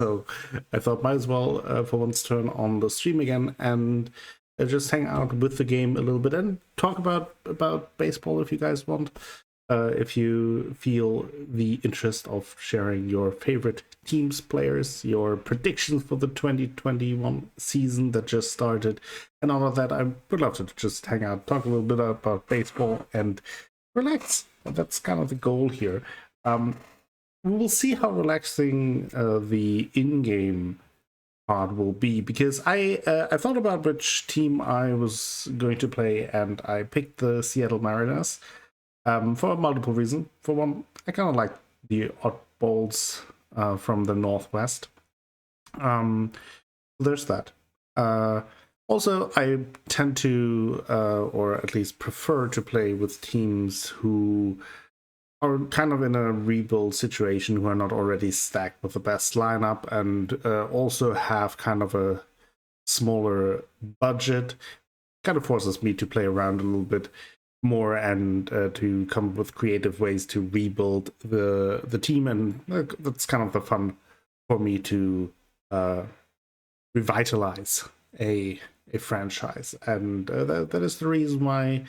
So I thought might as well for once turn on the stream again and just hang out with the game a little bit and talk about baseball if you guys want. If you feel the interest of sharing your favorite teams, players, your predictions for the 2021 season that just started, and all of that, I would love to just hang out, talk a little bit about baseball, and relax. That's kind of the goal here. We'll see how relaxing the in-game part will be, because I thought about which team I was going to play, and I picked the Seattle Mariners. For multiple reasons. For one, I kind of like the oddballs from the Northwest. There's that. Also, I tend to, or at least prefer to play with teams who are kind of in a rebuild situation, who are not already stacked with the best lineup, and also have kind of a smaller budget. Kind of forces me to play around a little bit more and to come up with creative ways to rebuild the team, and that's kind of the fun for me to revitalize a franchise, and that is the reason why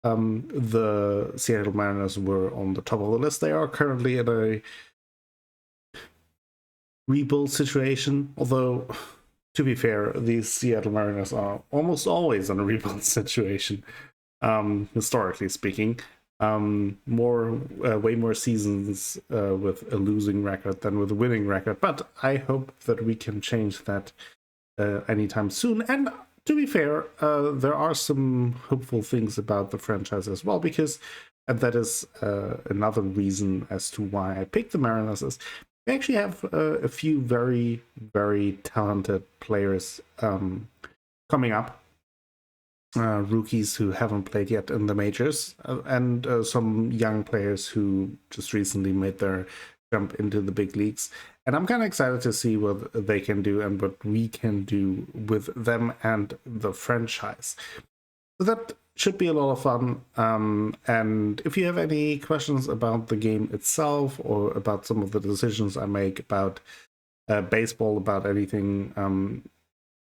the Seattle Mariners were on the top of the list. They are currently in a rebuild situation, although to be fair, these Seattle Mariners are almost always in a rebuild situation. Historically speaking, way more seasons with a losing record than with a winning record. But I hope that we can change that anytime soon. And to be fair, there are some hopeful things about the franchise as well, because and that is another reason as to why I picked the Mariners. Is they actually have a few very, very talented players coming up. Rookies who haven't played yet in the majors, and some young players who just recently made their jump into the big leagues. And I'm kind of excited to see what they can do and what we can do with them and the franchise. So that should be a lot of fun. And if you have any questions about the game itself, or about some of the decisions I make about baseball, about anything,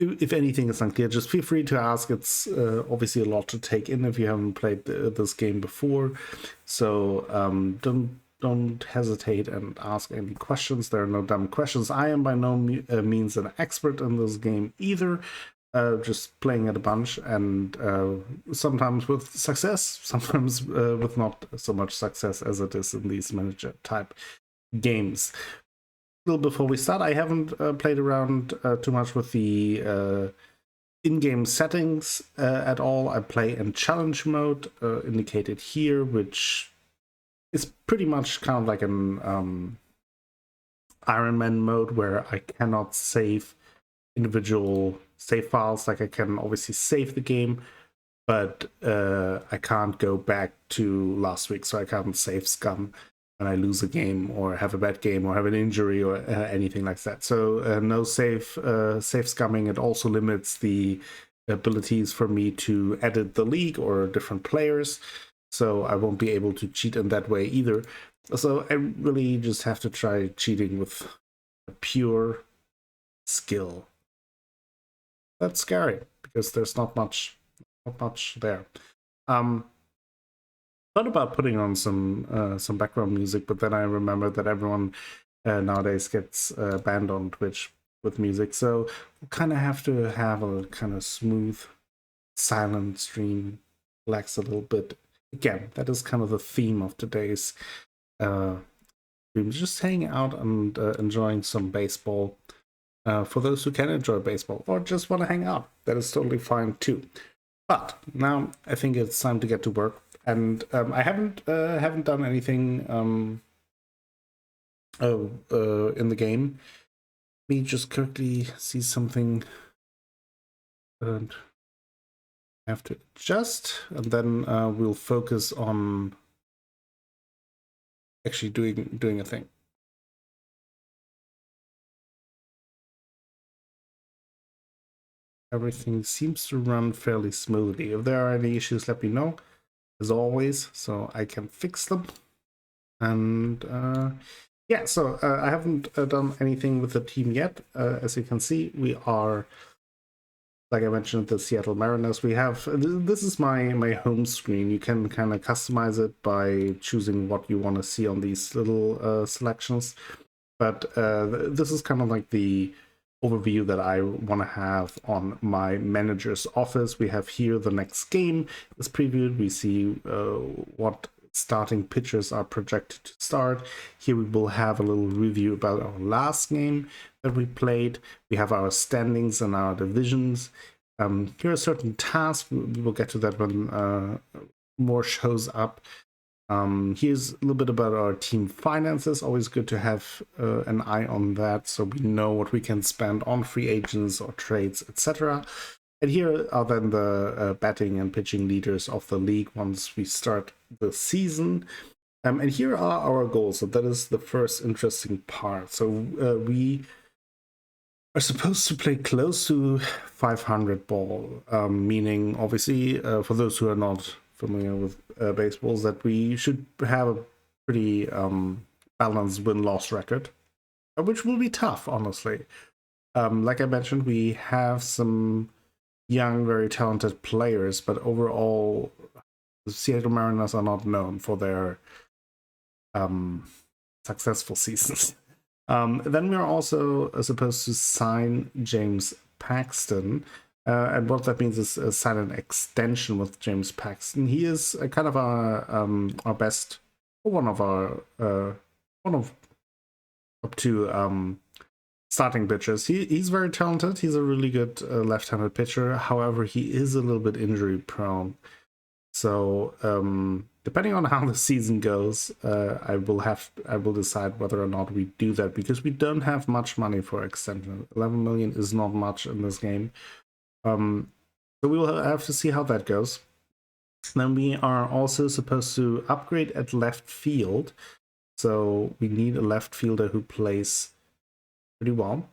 if anything is unclear, just feel free to ask. It's obviously a lot to take in if you haven't played this game before. So don't hesitate and ask any questions. There are no dumb questions. I am by no means an expert in this game either. Just playing it a bunch, and sometimes with success, sometimes with not so much success as it is in these manager type games. Little before we start, I haven't played around too much with the in-game settings at all. I play in challenge mode, indicated here, which is pretty much kind of like an Iron Man mode, where I cannot save individual save files. Like, I can obviously save the game, but I can't go back to last week, so I can't save scum when I lose a game or have a bad game or have an injury or anything like that. So no save scumming. It also limits the abilities for me to edit the league or different players, so I won't be able to cheat in that way either. So I really just have to try cheating with pure skill. That's scary, because there's not much there. Thought about putting on some background music, but then I remember that everyone nowadays gets banned on Twitch with music, so we'll kind of have to have a kind of smooth, silent stream, relax a little bit. Again, that is kind of the theme of today's stream, just hanging out and enjoying some baseball. For those who can enjoy baseball or just want to hang out, that is totally fine too. But now I think it's time to get to work. And I haven't done anything in the game. Let me just quickly see something. And I have to adjust, and then we'll focus on actually doing a thing. Everything seems to run fairly smoothly. If there are any issues, let me know, as always, so I can fix them. And Yeah, so I haven't done anything with the team yet. As you can see, we are, like I mentioned, the Seattle Mariners. We have, this is my home screen. You can kind of customize it by choosing what you want to see on these little selections. But this is kind of like the overview that I want to have on my manager's office. We have here the next game is previewed. We see what starting pitchers are projected to start. Here we will have a little review about our last game that we played. We have our standings and our divisions. Here are certain tasks. We will get to that when more shows up. Here's a little bit about our team finances. Always good to have an eye on that, so we know what we can spend on free agents or trades, etc. And here are then the batting and pitching leaders of the league once we start the season. And here are our goals. So that is the first interesting part. So we are supposed to play close to 500 ball, meaning obviously for those who are not familiar with baseballs, that we should have a pretty balanced win-loss record, which will be tough, honestly. Like I mentioned, we have some young, very talented players, but overall, the Seattle Mariners are not known for their successful seasons. Then we are also supposed to sign James Paxton. And what that means is sign an extension with James Paxton. He is kind of our best, one of up to starting pitchers. He's very talented. He's a really good left-handed pitcher. However, he is a little bit injury prone. So depending on how the season goes, I will decide whether or not we do that, because we don't have much money for extension. 11 million is not much in this game. So we will have to see how that goes. Then we are also supposed to upgrade at left field. So we need a left fielder who plays pretty well.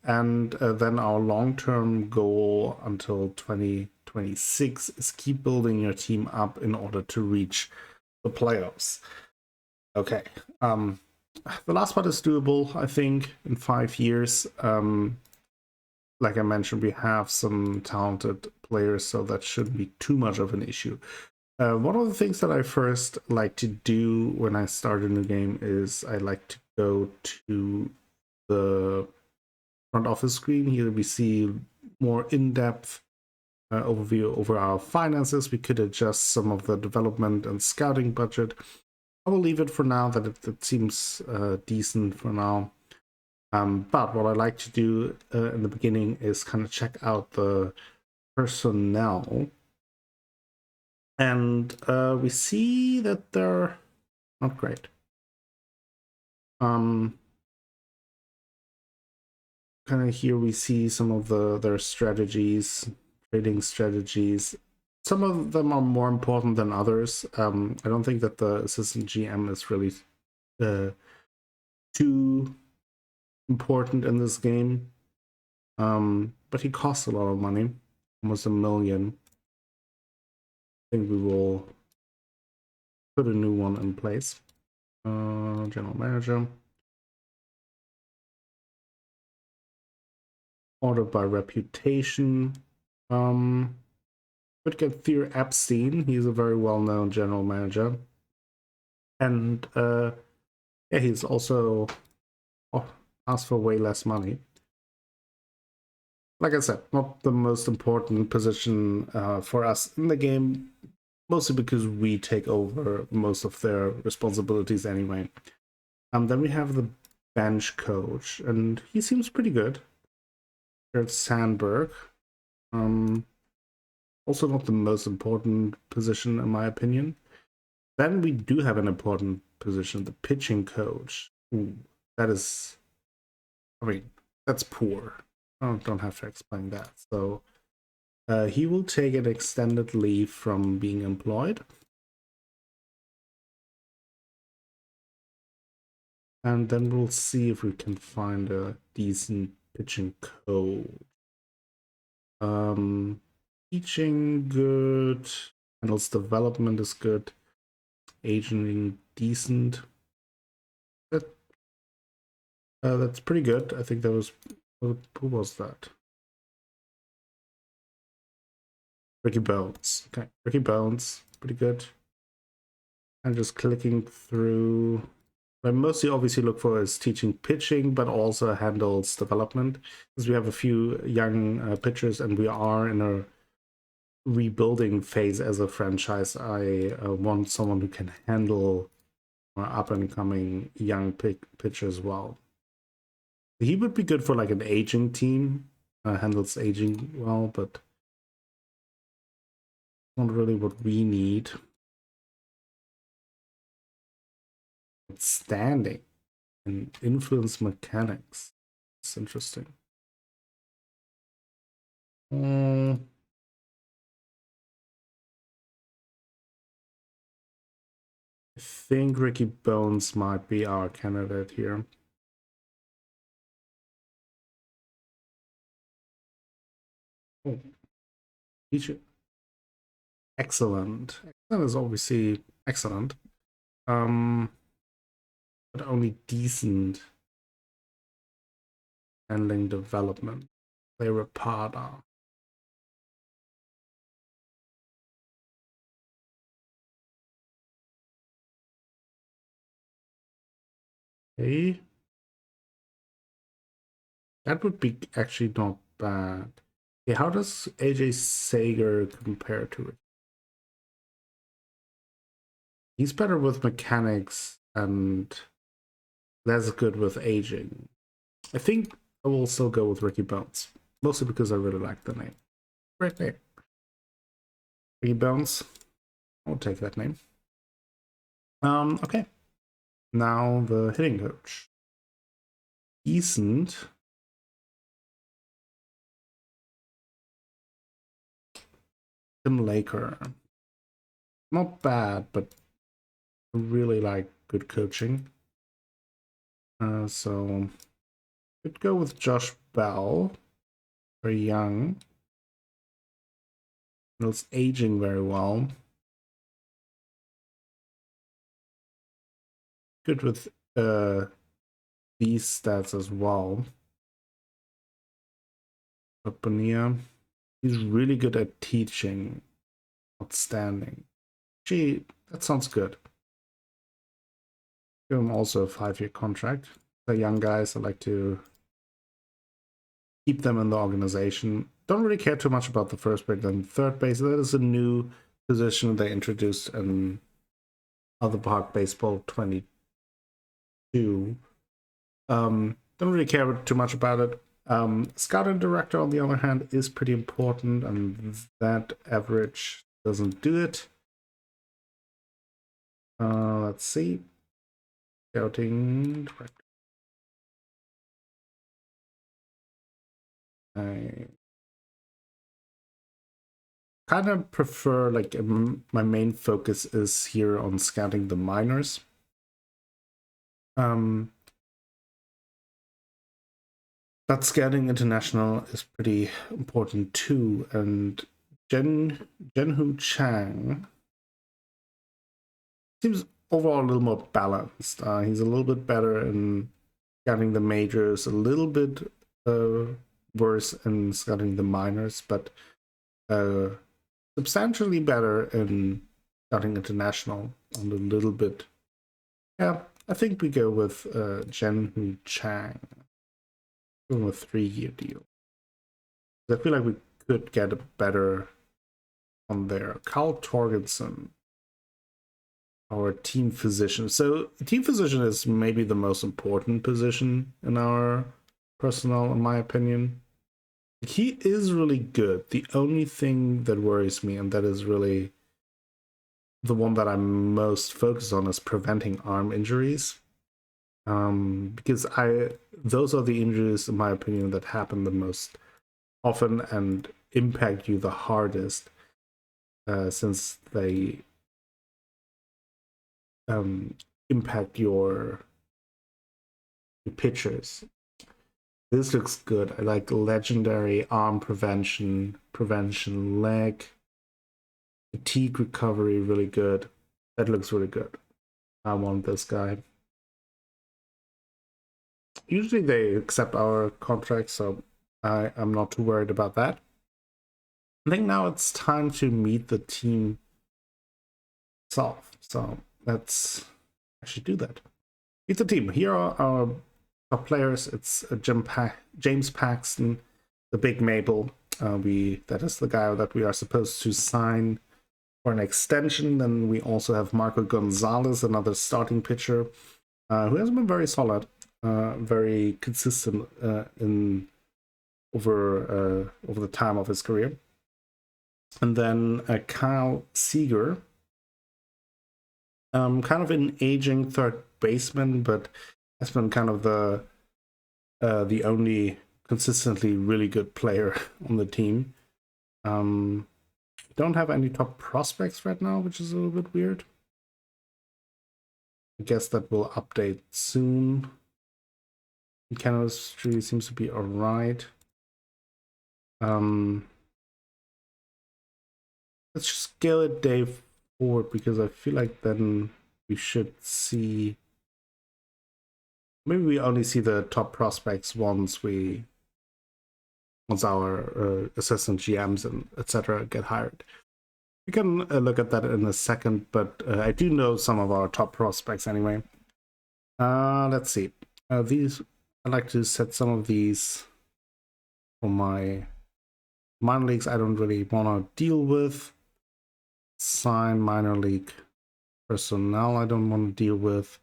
And then our long-term goal until 2026 is keep building your team up in order to reach the playoffs. Okay. The last part is doable, I think, in 5 years. Like I mentioned, we have some talented players, so that shouldn't be too much of an issue. One of the things that I first like to do when I start a new game is I like to go to the front office screen. Here we see more in-depth overview over our finances. We could adjust some of the development and scouting budget. I will leave it for now, that it seems decent for now. But what I like to do in the beginning is kind of check out the personnel. And we see that they're not great. Kind of here we see some of their strategies, trading strategies. Some of them are more important than others. I don't think that the assistant GM is really too important in this game. But he costs a lot of money, almost $1 million. I think we will put a new one in place. General manager. Order by reputation. Could get Theo Epstein. He's a very well-known general manager. And yeah, he's also asked for way less money. Like I said, not the most important position for us in the game, mostly because we take over most of their responsibilities anyway. Then we have the bench coach, and he seems pretty good. There's Sandberg. Also not the most important position in my opinion. Then we do have an important position, the pitching coach. Ooh, that is, I mean, that's poor. I don't have to explain that. So he will take an extended leave from being employed. And then we'll see if we can find a decent pitching coach. Teaching good. Handles development is good. Agenting decent. That's pretty good. I think that was, who was that? Ricky Bones. Okay, Ricky Bones, pretty good. I'm just clicking through. What I mostly obviously look for is teaching pitching, but also handles development. Because we have a few young pitchers and we are in a rebuilding phase as a franchise. I want someone who can handle our up and coming young pitchers as well. He would be good for like an aging team, handles aging well, but not really what we need. Standing and influence mechanics. It's interesting. I think Ricky Bones might be our candidate here. Oh, excellent. Excellent is obviously excellent. But only decent handling development. They're a part of. Okay. That would be actually not bad. Okay, how does AJ Sager compare to it? He's better with mechanics and less good with aging. I think I will still go with Ricky Bones, mostly because I really like the name. Great name. Ricky Bones. I'll take that name. Okay. Now the hitting coach. Decent. Tim Laker. Not bad, but I really like good coaching. So could go with Josh Bell. Very young. It's aging very well. Good with these stats as well. But Bonilla, he's really good at teaching. Outstanding. Gee, that sounds good. Give him also a 5-year contract. The young guys, I like to keep them in the organization. Don't really care too much about the first base and third base. That is a new position they introduced in Other Park Baseball 22. Don't really care too much about it. Scouting director, on the other hand, is pretty important, and that average doesn't do it. Let's see. Scouting director. I kind of prefer, like, my main focus is here on scouting the minors. But scouting international is pretty important too, and Jenhu Chang seems overall a little more balanced. He's a little bit better in scouting the majors, a little bit worse in scouting the minors, but substantially better in scouting international, and a little bit. Yeah, I think we go with Jenhu Chang. Going with a 3-year deal. I feel like we could get a better on there. Carl Torgensen, our team physician. So team physician is maybe the most important position in our personnel, in my opinion. He is really good. The only thing that worries me, and that is really the one that I'm most focused on, is preventing arm injuries. Because those are the injuries, in my opinion, that happen the most often and impact you the hardest, since they impact your pitchers. This looks good. I like legendary arm prevention leg, fatigue recovery, really good. That looks really good. I want this guy. usually they accept our contract, so I'm not too worried about that. I think now it's time to meet the team itself. So let's actually do that. Meet the team. Here are our top players. It's James Paxton, the Big Maple. That is the guy that we are supposed to sign for an extension. Then we also have Marco Gonzalez, another starting pitcher, who has been very solid, very consistent over the time of his career. And then Kyle Seager, kind of an aging third baseman, but has been kind of the only consistently really good player on the team. Don't have any top prospects right now, which is a little bit weird. I guess that will update soon. Chemistry seems to be alright. Let's just scale it day forward, because I feel like then we should see. Maybe we only see the top prospects once our assistant GMs and etc. get hired. We can look at that in a second, but I do know some of our top prospects anyway. Let's see. These, I like to set some of these for my minor leagues I don't really want to deal with. Sign minor league personnel I don't want to deal with.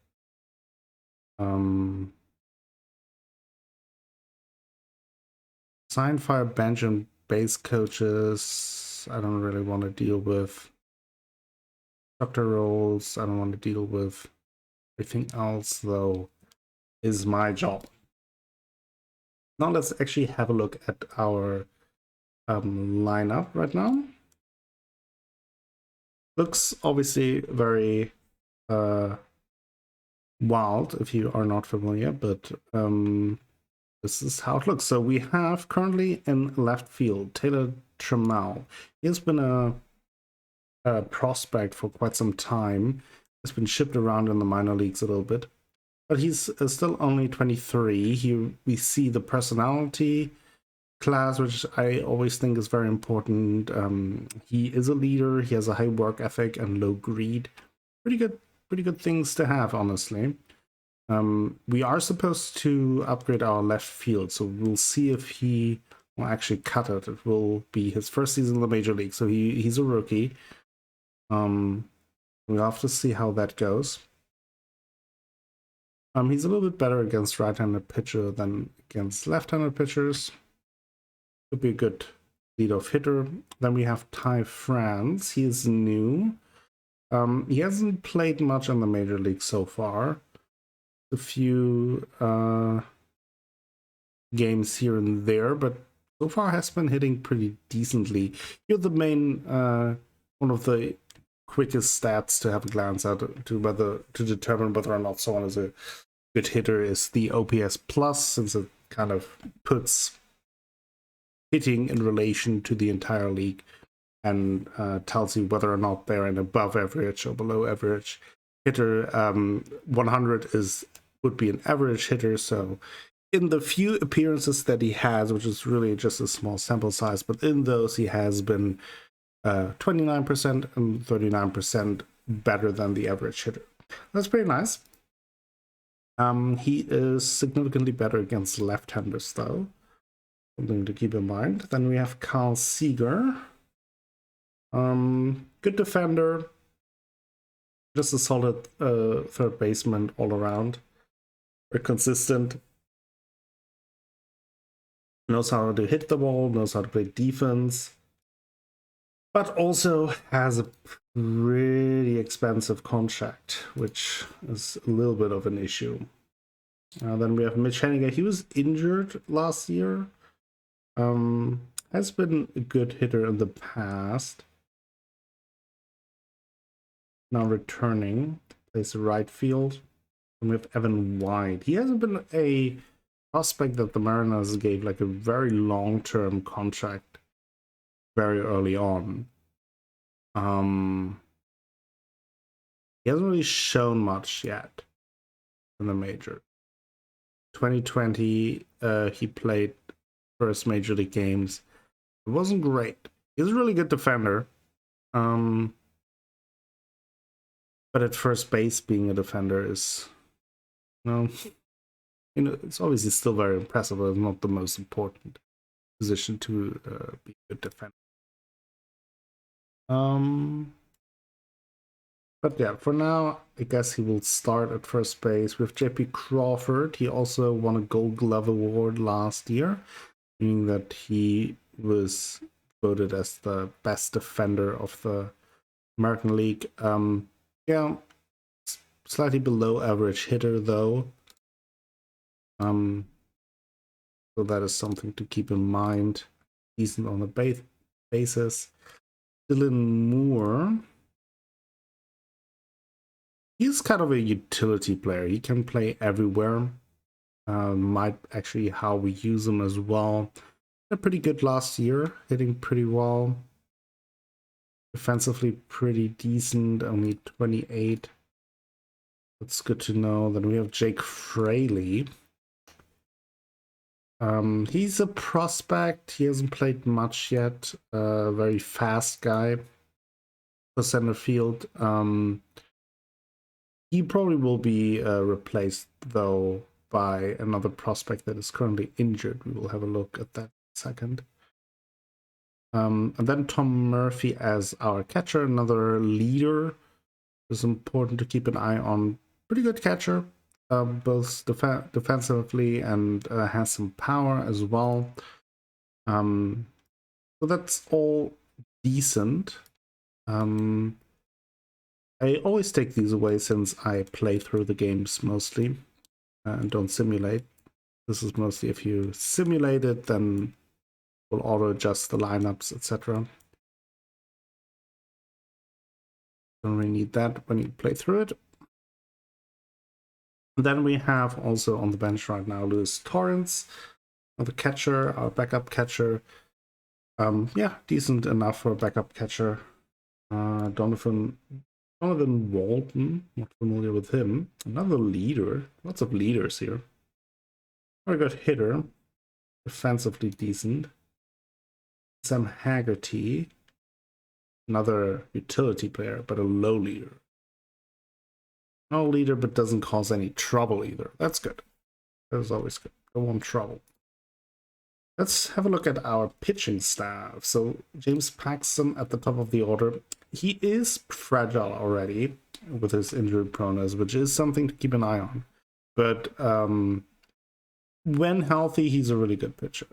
Sign, fire, bench, and base coaches I don't really want to deal with. Instructor roles I don't want to deal with. Everything else, though, is my job. Now let's actually have a look at our lineup right now. Looks obviously very wild if you are not familiar, but this is how it looks. So we have currently in left field Taylor Trammell. He has been a prospect for quite some time. Has been shipped around in the minor leagues a little bit, but he's still only 23. Here we see the personality class, which I always think is very important. He is a leader. He has a high work ethic and low greed. Pretty good things to have, honestly. We are supposed to upgrade our left field, so we'll see if he will actually cut it. It will be his first season in the major league, so he's a rookie. We'll have to see how that goes. He's a little bit better against right-handed pitcher than against left-handed pitchers. Could be a good leadoff hitter. Then we have Ty France. He is new. He hasn't played much in the major league so far. A few games here and there, but so far has been hitting pretty decently. You're the main one of the quickest stats to have a glance at to determine whether or not someone is a good hitter is the OPS plus, since it kind of puts hitting in relation to the entire league and tells you whether or not they're an above average or below average hitter. 100 would be an average hitter, so in the few appearances that he has, which is really just a small sample size, but in those he has been 29% and 39% better than the average hitter. That's pretty nice. He is significantly better against left-handers, though. Something to keep in mind. Then we have Kyle Seager. Good defender. Just a solid third baseman all around. Very consistent. Knows how to hit the ball, knows how to play defense, but also has a pretty expensive contract, which is a little bit of an issue. Then we have Mitch Haniger. He was injured last year. Has been a good hitter in the past. Now returning, plays right field. And we have Evan White. He hasn't been a prospect that the Mariners gave like a very long-term contract very early on. He hasn't really shown much yet in the major. 2020, he played first major league games. It wasn't great. He's a really good defender. But at first base, being a defender is, it's obviously still very impressive, but it's not the most important position to be a good defender. But yeah, for now, I guess he will start at first base with JP Crawford. He also won a Gold Glove award last year, meaning that he was voted as the best defender of the American League. Yeah, slightly below average hitter though. So that is something to keep in mind. Decent on the basis. Dylan Moore. He's kind of a utility player. He can play everywhere. Might actually how we use him as well. They're pretty good last year, hitting pretty well. Defensively pretty decent, only 28. That's good to know. Then we have Jake Fraley. He's a prospect. He hasn't played much yet. Very fast guy for center field. He probably will be replaced, though, by another prospect that is currently injured. We will have a look at that in a second. And then Tom Murphy as our catcher, another leader. It's important to keep an eye on. Pretty good catcher, both defensively and has some power as well. So that's all decent. I always take these away since I play through the games mostly and don't simulate. This is mostly if you simulate it, then we'll auto adjust the lineups, etc. Don't really need that when you play through it. Then we have also on the bench right now Lewis Torrance, the catcher, our backup catcher. Yeah, decent enough for a backup catcher. Donovan Walton, not familiar with him. Another leader. Lots of leaders here. Very good hitter. Defensively decent. Sam Haggerty. Another utility player, but a low leader. No leader, but doesn't cause any trouble either. That's good. That is always good. Don't want trouble. Let's have a look at our pitching staff. So James Paxton at the top of the order. He is fragile already with his injury proneness, which is something to keep an eye on. But when healthy, he's a really good pitcher.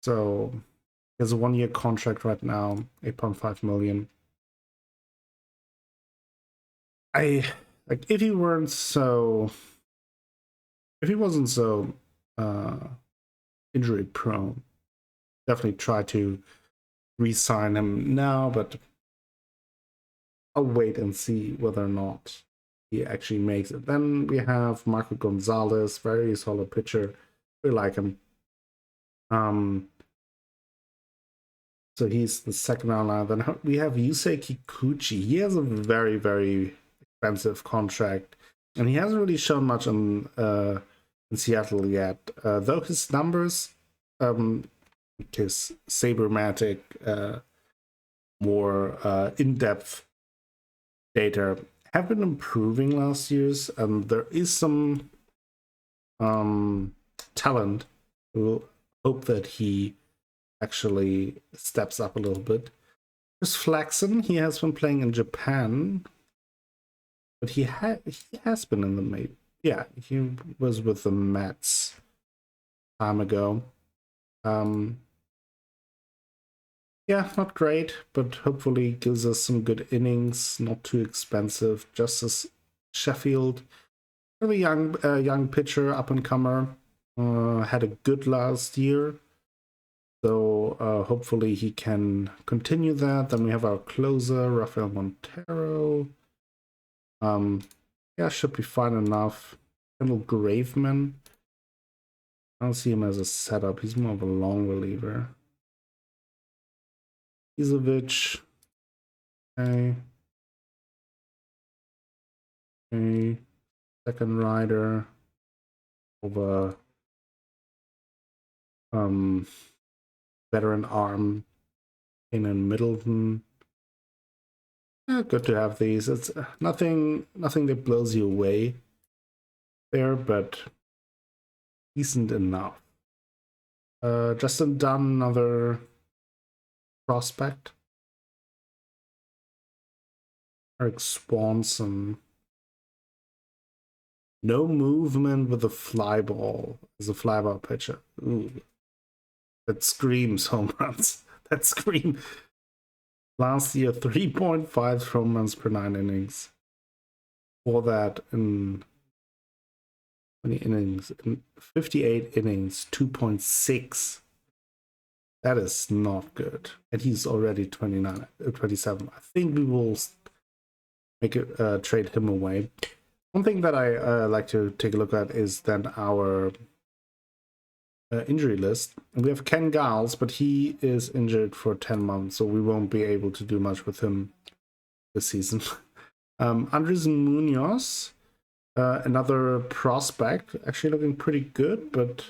So he has a 1-year contract right now, 8.5 million. If he wasn't so injury prone, definitely try to re-sign him now, but I'll wait and see whether or not he actually makes it. Then we have Marco Gonzalez, very solid pitcher. We like him. So he's the second round line. Then we have Yusei Kikuchi. He has a very, very expensive contract, and he hasn't really shown much in Seattle yet. Though his numbers, his Sabermatic, more in-depth data have been improving last year's, and there is some talent. We'll hope that he actually steps up a little bit. Chris Flexen, he has been playing in Japan, but he has been in the yeah, he was with the Mets time ago. Yeah, not great, but hopefully gives us some good innings, not too expensive. Just as Sheffield, really young pitcher, up and comer, had a good last year. So hopefully he can continue that. Then we have our closer, Rafael Montero. Yeah, should be fine enough. Kendall Graveman. I don't see him as a setup. He's more of a long reliever. Izovic. Okay. Second rider. over veteran arm in Middleton. Good to have these. It's nothing that blows you away there, but decent enough. Justin Dunn, another prospect. Eric Swanson. No movement with a fly ball as a fly ball pitcher. Ooh. That screams home runs. That screams. Last year, 3.5 home runs per 9 innings. For that, in 20 innings, in 58 innings, 2.6. That is not good. And he's already 27. I think we will make it trade him away. One thing that I like to take a look at is then our injury list. We have Ken Giles, but he is injured for 10 months, so we won't be able to do much with him this season. Andres Munoz, another prospect, actually looking pretty good, but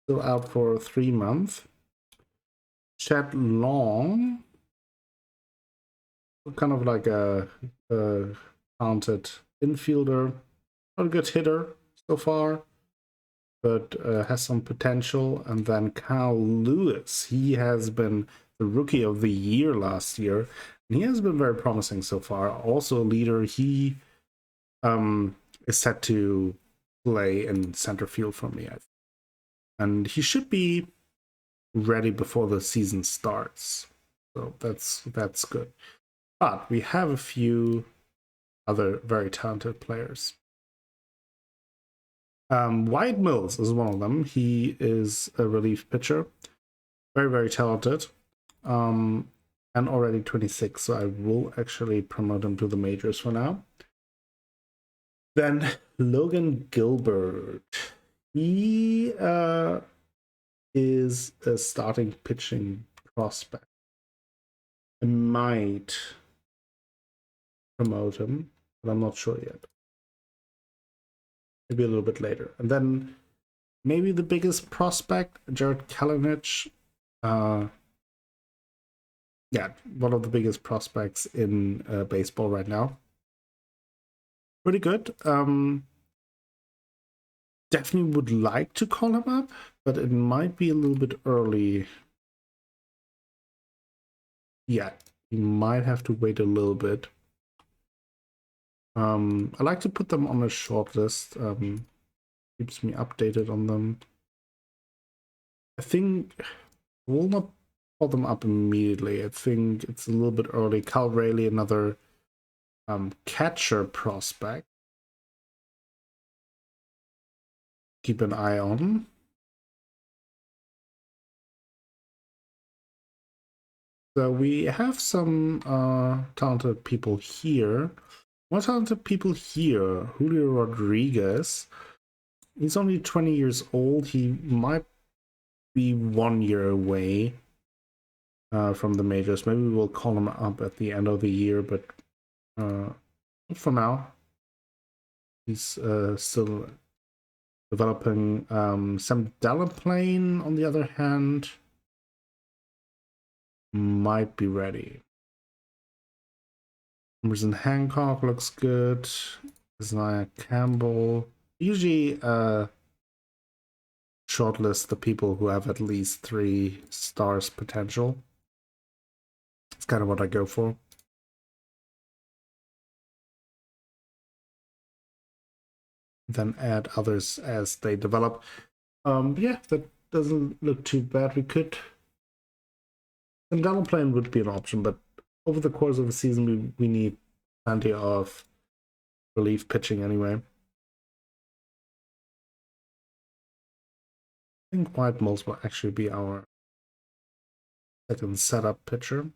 still out for 3 months. Chad Long, kind of like a talented infielder, not a good hitter so far, but has some potential. And then Kyle Lewis, he has been the rookie of the year last year, and he has been very promising so far. Also a leader. He is set to play in center field for me, I think. And he should be ready before the season starts, so that's good. But we have a few other very talented players. Wyatt Mills is one of them. He is a relief pitcher, very talented, and already 26, so I will actually promote him to the majors for now. Then Logan Gilbert, he is a starting pitching prospect. I might promote him, but I'm not sure yet. Maybe a little bit later. And then maybe the biggest prospect, Jared Kalinich. Yeah, one of the biggest prospects in baseball right now. Pretty good. Definitely would like to call him up, but it might be a little bit early. Yeah, you might have to wait a little bit. I like to put them on a short list. Keeps me updated on them. I think we'll not pull them up immediately. I think it's a little bit early. Cal Rayleigh, another catcher prospect. Keep an eye on. So we have some talented people here. More talented people here. Julio Rodriguez. He's only 20 years old. He might be 1 year away from the majors. Maybe we'll call him up at the end of the year, but for now, he's still developing. Sam Delaplane, on the other hand, might be ready. Emerson Hancock looks good. Isaiah Campbell. Usually shortlist the people who have at least 3 stars potential. It's kind of what I go for. Then add others as they develop. Yeah, that doesn't look too bad. We could. And double playing would be an option, but over the course of the season, we need plenty of relief pitching anyway. I think Wyatt Mills will actually be our second setup pitcher.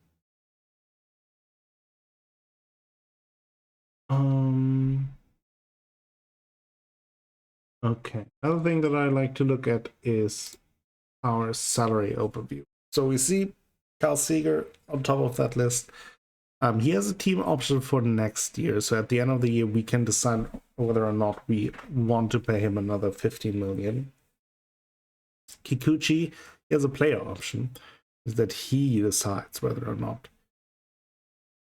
Okay. Another thing that I like to look at is our salary overview. So we see Kyle Seager on top of that list. He has a team option for next year, so at the end of the year we can decide whether or not we want to pay him another 15 million. Kikuchi, he has a player option, is that he decides whether or not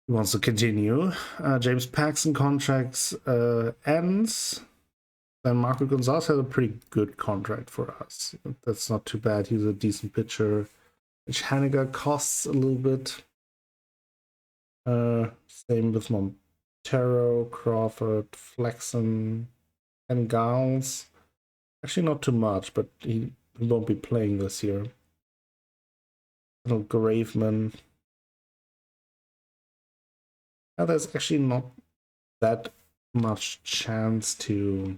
he wants to continue. James Paxton contracts ends. Then Marco Gonzalez has a pretty good contract for us. That's not too bad. He's a decent pitcher. Hanniger costs a little bit. Same with Montero, Crawford, Flexen, and Gals. Actually, not too much, but he won't be playing this year. Little Graveman. Now, there's actually not that much chance to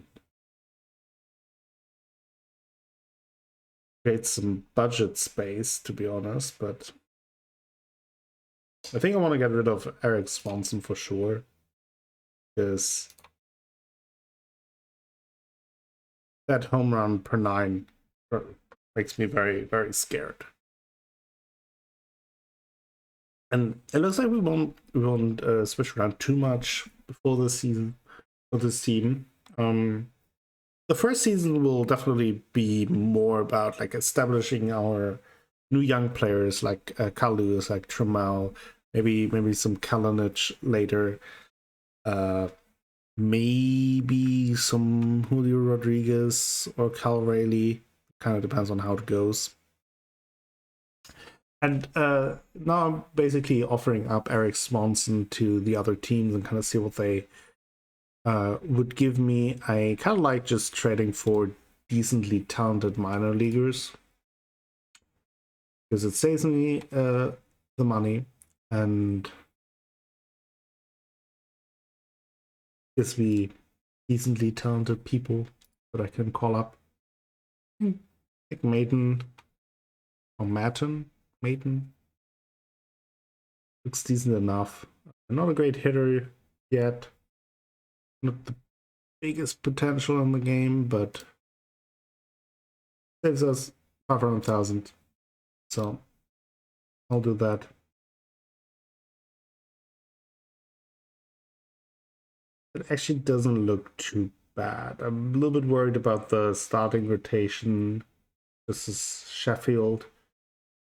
create some budget space, to be honest, but I think I want to get rid of Eric Swanson for sure, because that home run per 9 makes me very, very scared. And it looks like we won't switch around too much before the season for this team. The first season will definitely be more about like establishing our new young players like Carl Lewis, like Trammell, maybe some Kalinic later, maybe some Julio Rodriguez or Cal Rayleigh. Kind of depends on how it goes. And now I'm basically offering up Eric Swanson to the other teams and kind of see what they would give me. I kind of like just trading for decently talented minor leaguers because it saves me the money and gives me decently talented people that I can call up. Like Maiden or Maton. Looks decent enough. Not a great hitter yet. Not the biggest potential in the game, but saves us 500,000. So I'll do that. It actually doesn't look too bad. I'm a little bit worried about the starting rotation. This is Sheffield.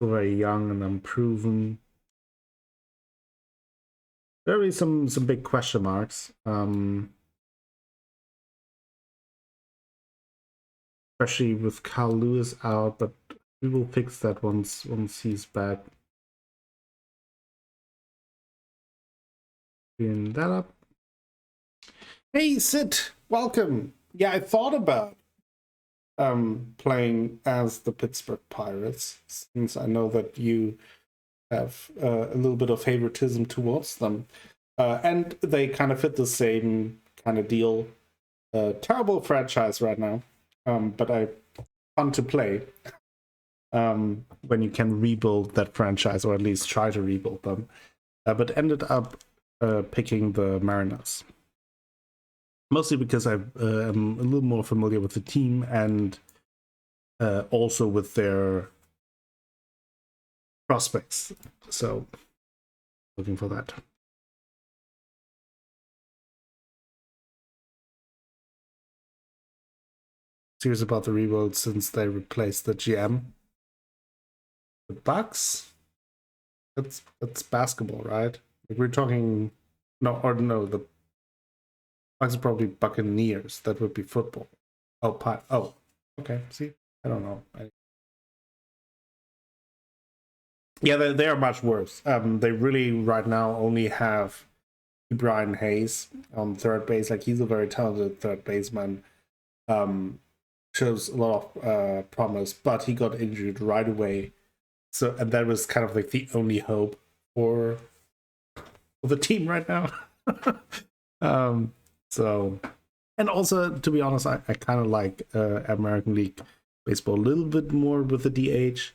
Still very young and unproven. There will be some big question marks. Especially with Carl Lewis out, but we will fix that once he's back. Clean that up. Hey Sid, welcome. Yeah, I thought about playing as the Pittsburgh Pirates, since I know that you have a little bit of favoritism towards them. And they kind of fit the same kind of deal. Terrible franchise right now, but fun to play when you can rebuild that franchise, or at least try to rebuild them. But ended up picking the Mariners. Mostly because I am a little more familiar with the team and also with their prospects. So, looking for that. Serious about the rebuild since they replaced the GM. The Bucks? That's basketball, right? Like we're talking... No, the Bucks are probably Buccaneers. That would be football. Oh, okay. See, I don't know. Yeah, they are much worse. They really right now only have Brian Hayes on third base. Like he's a very talented third baseman. Shows a lot of promise, but he got injured right away. So, and that was kind of like the only hope for the team right now. So, and also, to be honest, I kind of like American League Baseball a little bit more with the DH.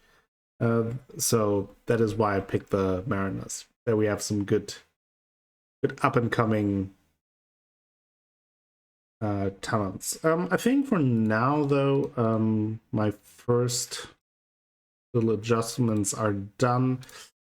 So that is why I picked the Mariners. There we have some good up and coming talents. I think for now, though, my first little adjustments are done.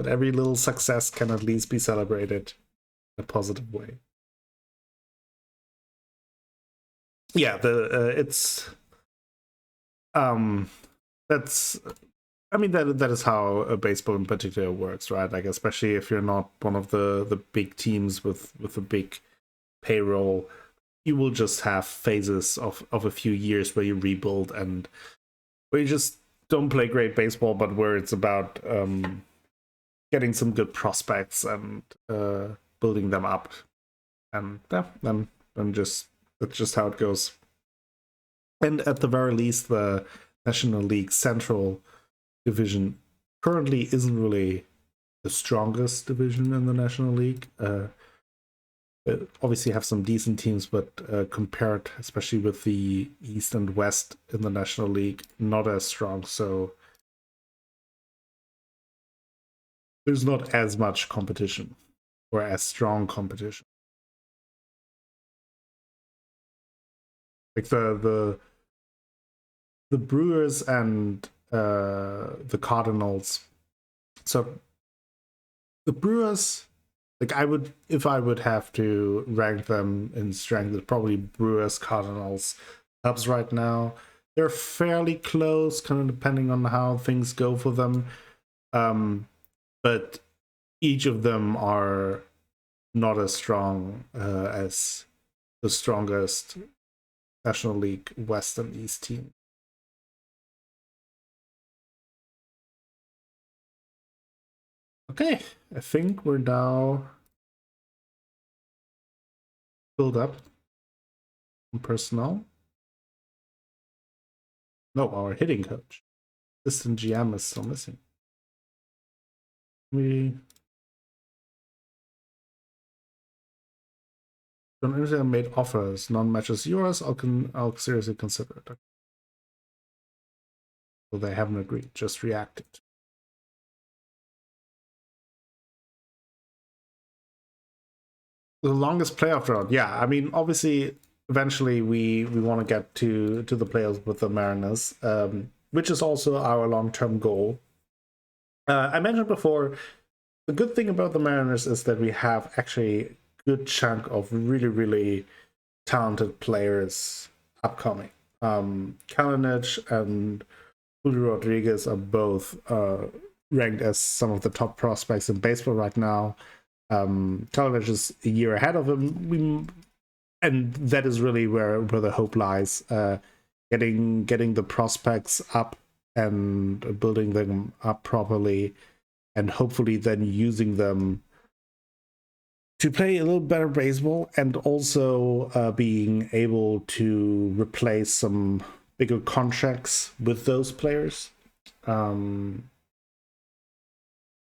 but every little success can at least be celebrated in a positive way. Yeah, it's that's, I mean, that is how a baseball in particular works, right? Like, especially if you're not one of the big teams with a big payroll, you will just have phases of a few years where you rebuild and where you just don't play great baseball, but where it's about getting some good prospects and building them up, and yeah, then just that's just how it goes. And at the very least, the National League Central division currently isn't really the strongest division in the National League. Obviously have some decent teams, but compared, especially with the East and West in the National League, not as strong. So there's not as much competition or as strong competition. Like the Brewers and the Cardinals. So the Brewers, like, if I would have to rank them in strength, it's probably Brewers, Cardinals, Cubs right now. They're fairly close, kind of depending on how things go for them. But each of them are not as strong as the strongest National League West and East team. Okay, I think we're now filled up on personnel. No, our hitting coach. Assistant GM is still missing. We don't understand made offers. None matches yours. I'll seriously consider it. So they haven't agreed, just reacted. The longest playoff drought. Yeah, I mean, obviously, eventually we want to get to the playoffs with the Mariners, which is also our long-term goal. I mentioned before, the good thing about the Mariners is that we have actually a good chunk of really, really talented players upcoming. Kalinic and Julio Rodriguez are both ranked as some of the top prospects in baseball right now. Kalinic is a year ahead of him, and that is really where the hope lies. Getting the prospects up and building them up properly, and hopefully then using them to play a little better baseball, and also being able to replace some bigger contracts with those players.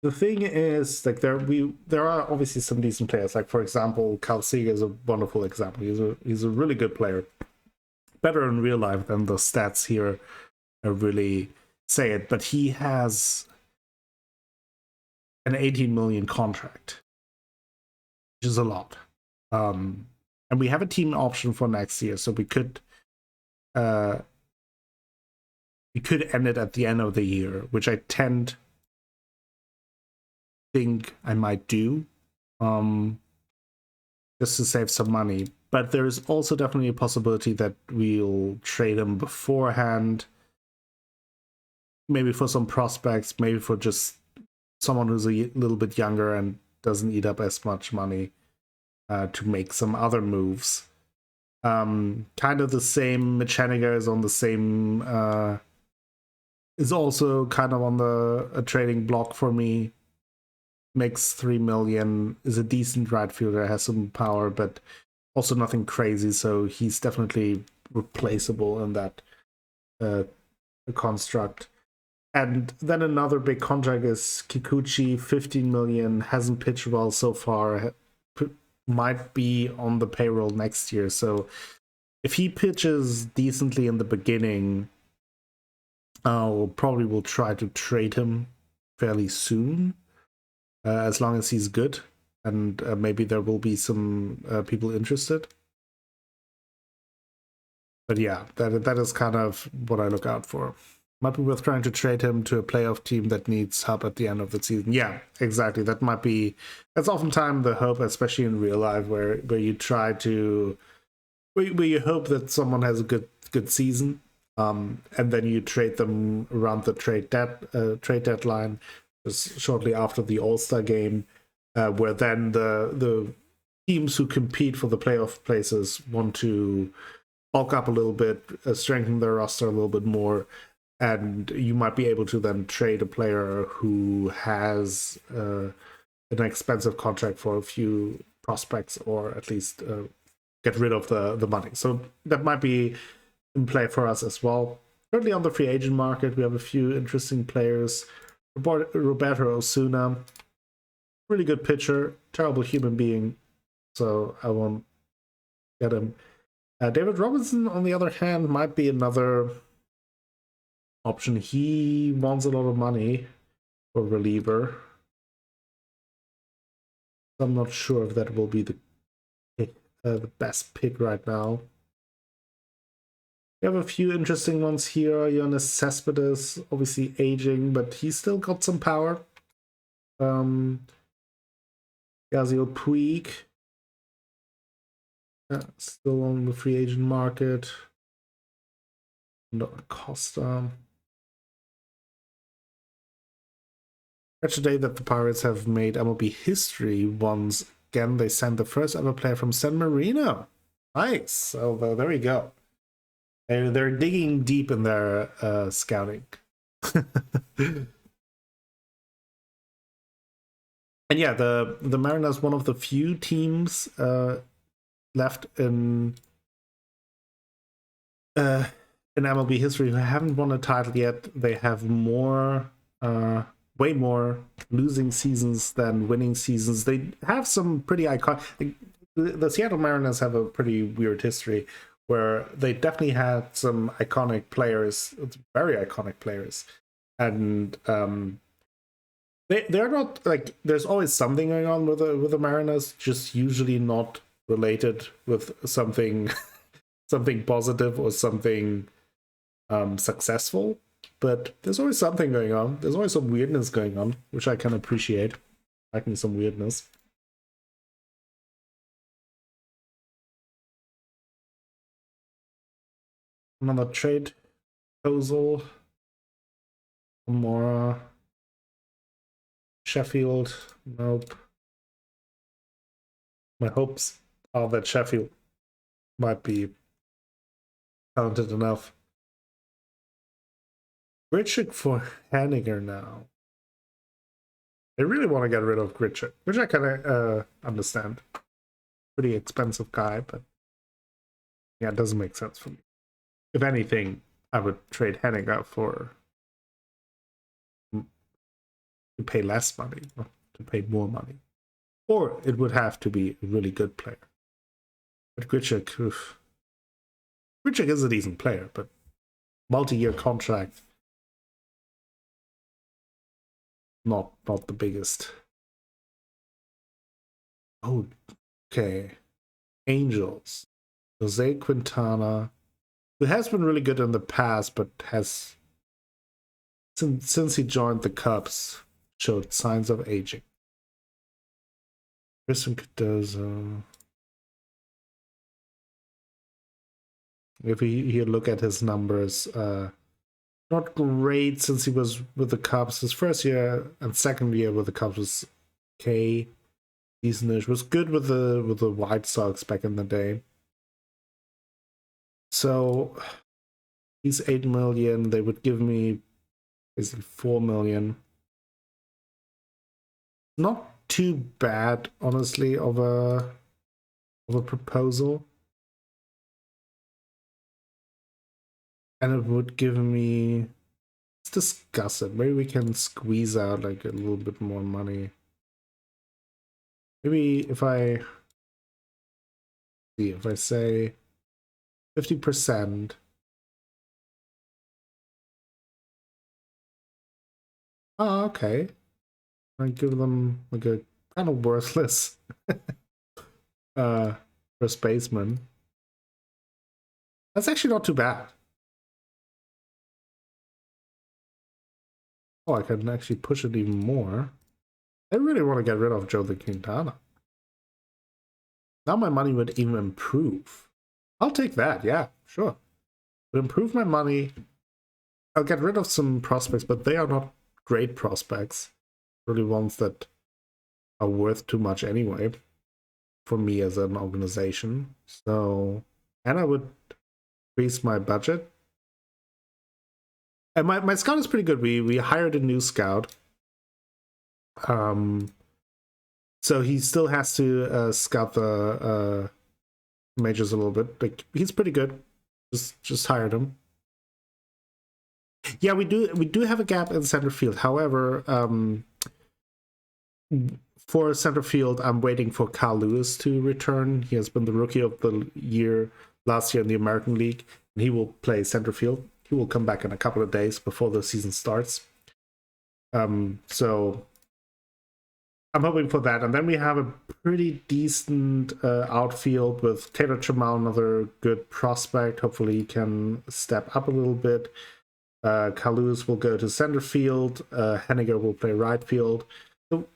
The thing is, like, there are obviously some decent players. Like, for example, Cal Seager is a wonderful example. He's a really good player, better in real life than the stats here really say it. But he has an 18 million contract, which is a lot. And we have a team option for next year, so we could end it at the end of the year, which I think I might do, just to save some money. But there's also definitely a possibility that we'll trade him beforehand, maybe for some prospects, maybe for just someone who's a little bit younger and doesn't eat up as much money, to make some other moves. Kind of the same. Mitch Haniger is on the same, is also kind of on a trading block for me. Makes 3 million, is a decent right fielder, has some power, but also nothing crazy, so he's definitely replaceable in that construct. And then another big contract is Kikuchi, 15 million, hasn't pitched well so far, might be on the payroll next year. So if he pitches decently in the beginning, we'll probably try to trade him fairly soon. As long as he's good, and maybe there will be some people interested. But yeah, that is kind of what I look out for. Might be worth trying to trade him to a playoff team that needs help at the end of the season. Yeah, exactly. That's oftentimes the hope, especially in real life, where you try to where you hope that someone has a good season, and then you trade them around the trade deadline, just shortly after the All-Star game, where then the teams who compete for the playoff places want to bulk up a little bit, strengthen their roster a little bit more, and you might be able to then trade a player who has an expensive contract for a few prospects, or at least get rid of the money. So that might be in play for us as well. Currently on the free agent market, we have a few interesting players. Roberto Osuna, really good pitcher, terrible human being, so I won't get him. David Robinson, on the other hand, might be another option. He wants a lot of money for reliever. I'm not sure if that will be the best pick right now. We have a few interesting ones here. Jonas Cespedes, obviously aging, but he's still got some power. Yasiel Puig, still on the free agent market. Costa. Today that the Pirates have made MLB history once again. They sent the first ever player from San Marino. Nice. So there we go. They're digging deep in their scouting. And yeah, the Mariners, one of the few teams left in MLB history who haven't won a title yet. They have way more losing seasons than winning seasons. They have some pretty iconic. The Seattle Mariners have a pretty weird history where they definitely had some iconic players, very iconic players, and they're not like, there's always something going on with the Mariners, just usually not related with something something positive or something successful. But there's always something going on. There's always some weirdness going on, which I can appreciate. Like me some weirdness. Another trade proposal. More Sheffield. Nope. My hopes are that Sheffield might be talented enough. Gritchick for Henniger now. They really want to get rid of Gritchick, which I kind of understand. Pretty expensive guy, but yeah, it doesn't make sense for me. If anything, I would trade Henniger to pay less money, not to pay more money. Or it would have to be a really good player. But Gritchick is a decent player, but multi-year contract, not the biggest. Oh, okay. Angels. Jose Quintana, who has been really good in the past, but has since he joined the Cubs showed signs of aging. Christian Cardozo. If you look at his numbers, not great since he was with the Cubs. His first year and second year with the Cubs was okay, decentish. Was good with the White Sox back in the day. So he's 8 million. They would give me basically 4 million. Not too bad, honestly, of a proposal. And it would give me, let's discuss it. Maybe we can squeeze out like a little bit more money. Maybe if I say 50%. Oh, okay. I give them like a kind of worthless first baseman. That's actually not too bad. Oh, I can actually push it even more. I really want to get rid of Joe the Quintana. Now my money would even improve. I'll take that, yeah, sure. But improve my money. I'll get rid of some prospects, but they are not great prospects. Really ones that are worth too much anyway for me as an organization. So, and I would increase my budget. And my scout is pretty good. We hired a new scout. So he still has to scout the majors a little bit. Like, he's pretty good. Just hired him. Yeah, we do have a gap in center field. However, for center field, I'm waiting for Carl Lewis to return. He has been the rookie of the year last year in the American League, and he will play center field. He will come back in a couple of days before the season starts. So I'm hoping for that. And then we have a pretty decent outfield with Taylor Trammell, another good prospect. Hopefully he can step up a little bit. Carl Lewis will go to center field. Henniger will play right field. So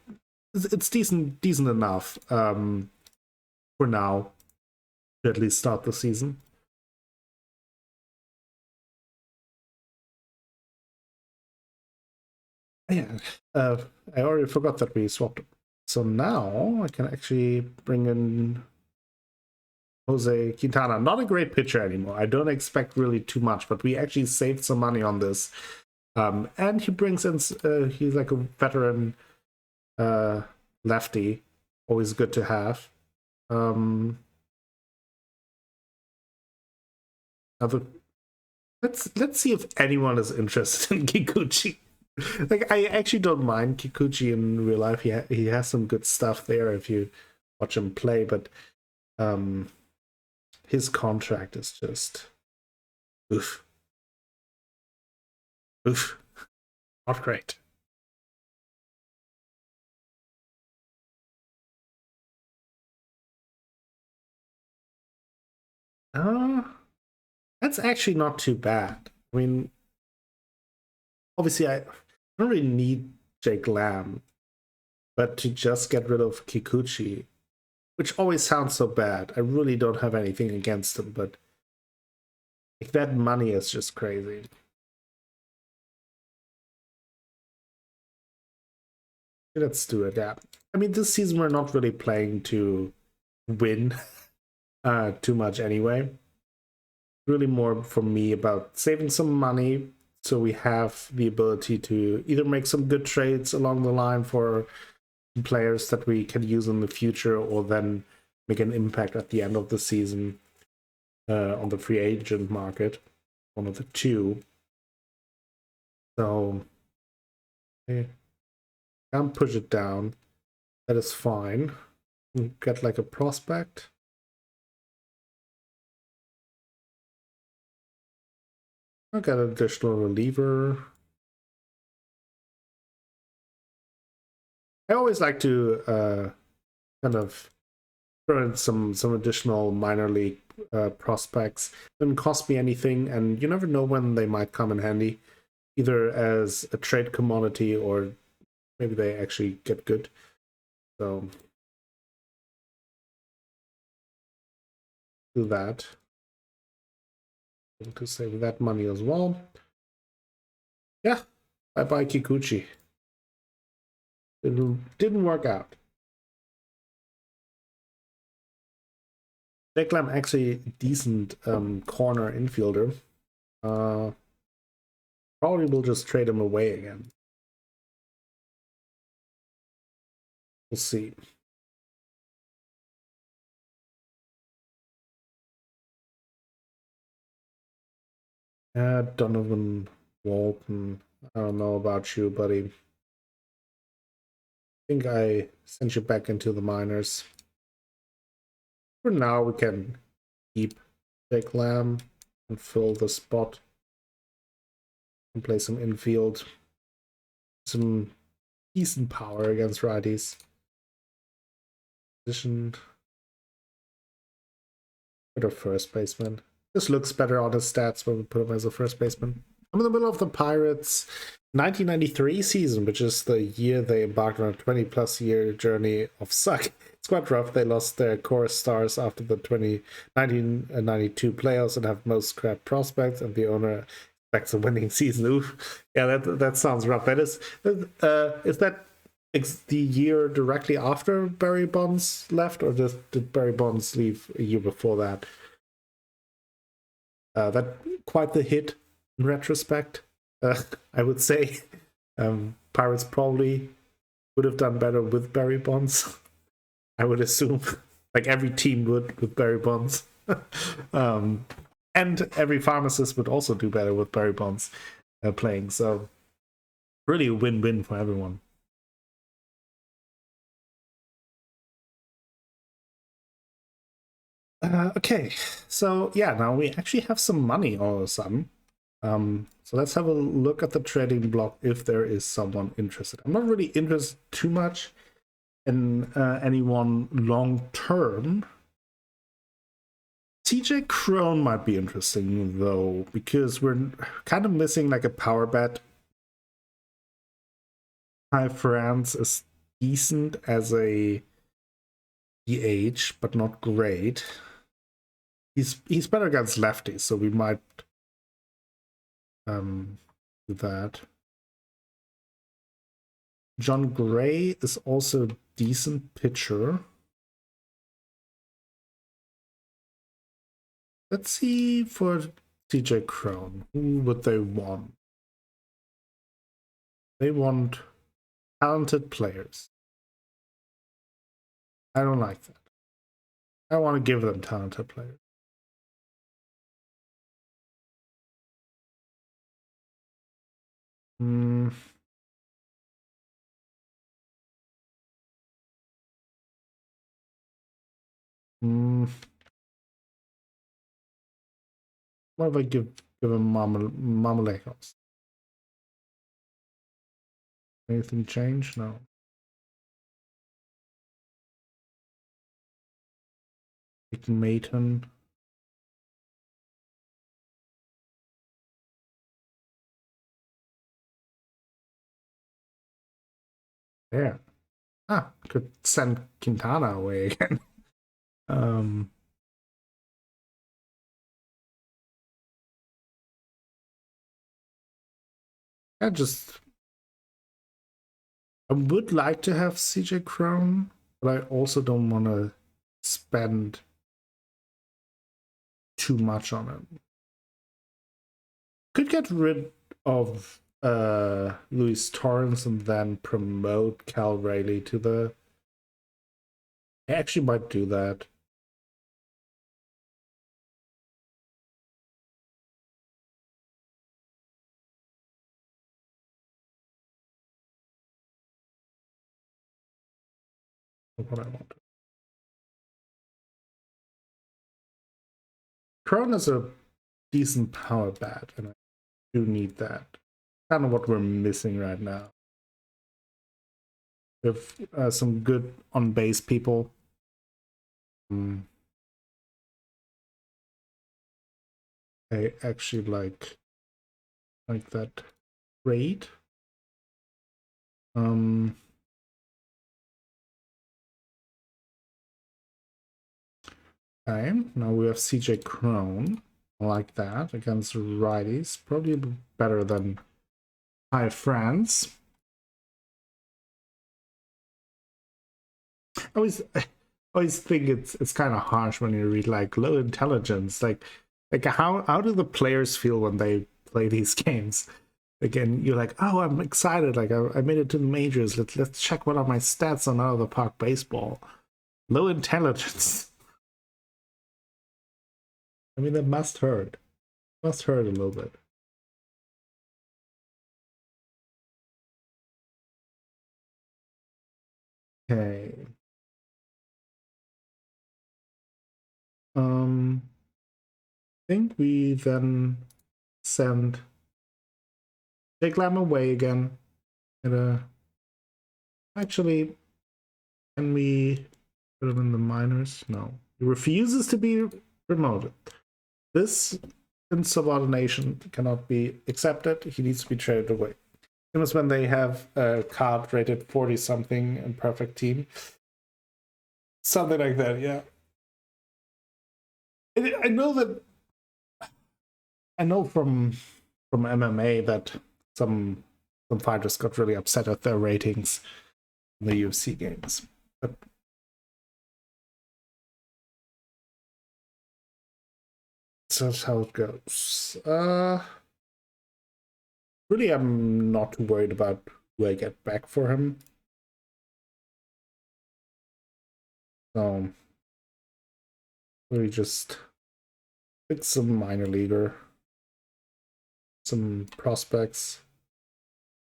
it's decent enough for now to at least start the season. Yeah, I already forgot that we swapped it. So now I can actually bring in Jose Quintana. Not a great pitcher anymore. I don't expect really too much, but we actually saved some money on this. And he brings in, he's like a veteran lefty. Always good to have. Let's see if anyone is interested in Kikuchi. Like, I actually don't mind Kikuchi in real life. He has some good stuff there if you watch him play, but his contract is just oof. Not great. That's actually not too bad. I mean, obviously I don't really need Jake Lamb, but to just get rid of Kikuchi, which always sounds so bad. I really don't have anything against him, but like, that money is just crazy. Let's do it, yeah. I mean, this season we're not really playing to win too much anyway. Really more for me about saving some money so we have the ability to either make some good trades along the line for players that we can use in the future, or then make an impact at the end of the season on the free agent market. One of the two. So I can't push it down. That is fine. We get like a prospect. I'll get an additional reliever. I always like to kind of throw in some additional minor league prospects. Doesn't cost me anything, and you never know when they might come in handy, either as a trade commodity or maybe they actually get good. So do that. To save that money as well. Yeah, bye Kikuchi. Didn't work out. Declan actually decent corner infielder. Probably will just trade him away again. We'll see. Donovan Walton. I don't know about you, buddy. I think I sent you back into the minors. For now, we can keep Jake Lamb and fill the spot and play some infield. Some decent power against righties. Position. Better first baseman. This looks better on his stats when we put him as a first baseman. I'm in the middle of the Pirates. 1993 season, which is the year they embarked on a 20-plus year journey of suck. It's quite rough. They lost their core stars after the 1992 playoffs and have most scrap prospects, and the owner expects a winning season. Oof. Yeah, that sounds rough. That is that the year directly after Barry Bonds left, or did Barry Bonds leave a year before that? That quite the hit in retrospect. I would say Pirates probably would have done better with Barry Bonds. I would assume, like every team would with Barry Bonds, and every pharmacist would also do better with Barry Bonds playing. So, really a win-win for everyone. Okay, so yeah, now we actually have some money all of a sudden. So let's have a look at the trading block if there is someone interested. I'm not really interested too much in anyone long term. TJ Crone might be interesting though, because we're kind of missing like a power bet. Ty France is decent as a DH, but not great. He's better against lefties, so we might do that. John Gray is also a decent pitcher. Let's see for TJ Crone. Who would they want? They want talented players. I don't like that. I want to give them talented players. Hmm. What if I give him Marmalejos? Anything change? No. Maton. There. Could send Quintana away again. I would like to have CJ Crone, but I also don't want to spend too much on it. Could get rid of Luis Torrens and then promote Cal Rayleigh to the... I actually might do that. What I want. Crone is a decent power bat, and I do need that. Kind of what we're missing right now. With some good on-base people. I actually like that rate. Okay, now we have CJ Crone. I like that against righties. Probably better than Ty France. I always think it's kind of harsh when you read like low intelligence. Like how do the players feel when they play these games? Again, you're like, oh, I'm excited. Like I made it to the majors. Let's check what are my stats on out of the park baseball. Low intelligence. I mean, that must hurt. Must hurt a little bit. Okay. I think we then send Jake Lamb away again. And actually, can we put him in the minors? No. He refuses to be promoted. This insubordination cannot be accepted. He needs to be traded away. Famous when they have a card rated 40 something in perfect team. Something like that, yeah. I know from MMA that some fighters got really upset at their ratings in the UFC games. But so that's how it goes. Really, I'm not worried about who I get back for him. So really just pick some minor leaguer, some prospects,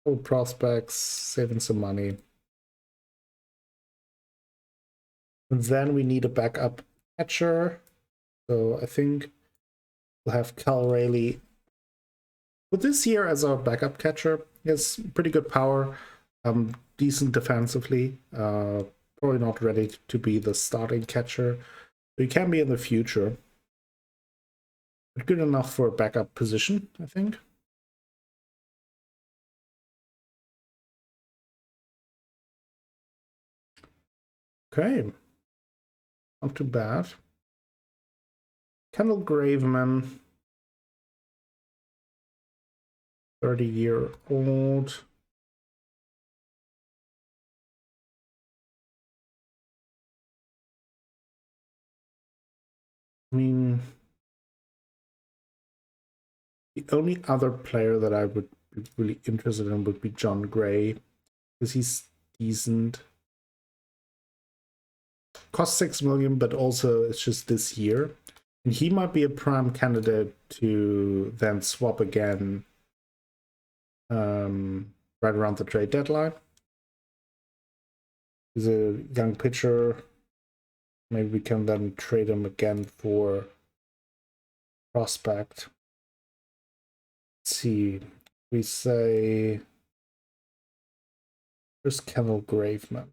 old prospects, saving some money. And then we need a backup catcher. So I think we'll have Cal Rayleigh with this year as our backup catcher. He has pretty good power, decent defensively. Probably not ready to be the starting catcher. But he can be in the future. But good enough for a backup position, I think. Okay. Not too bad. Kendall Graveman, 30-year-old. I mean, the only other player that I would be really interested in would be John Gray, because he's decent. Cost 6 million, but also it's just this year. And he might be a prime candidate to then swap again right around the trade deadline. He's a young pitcher. Maybe we can then trade him again for prospect. Let's see. We say there's Kendall Graveman.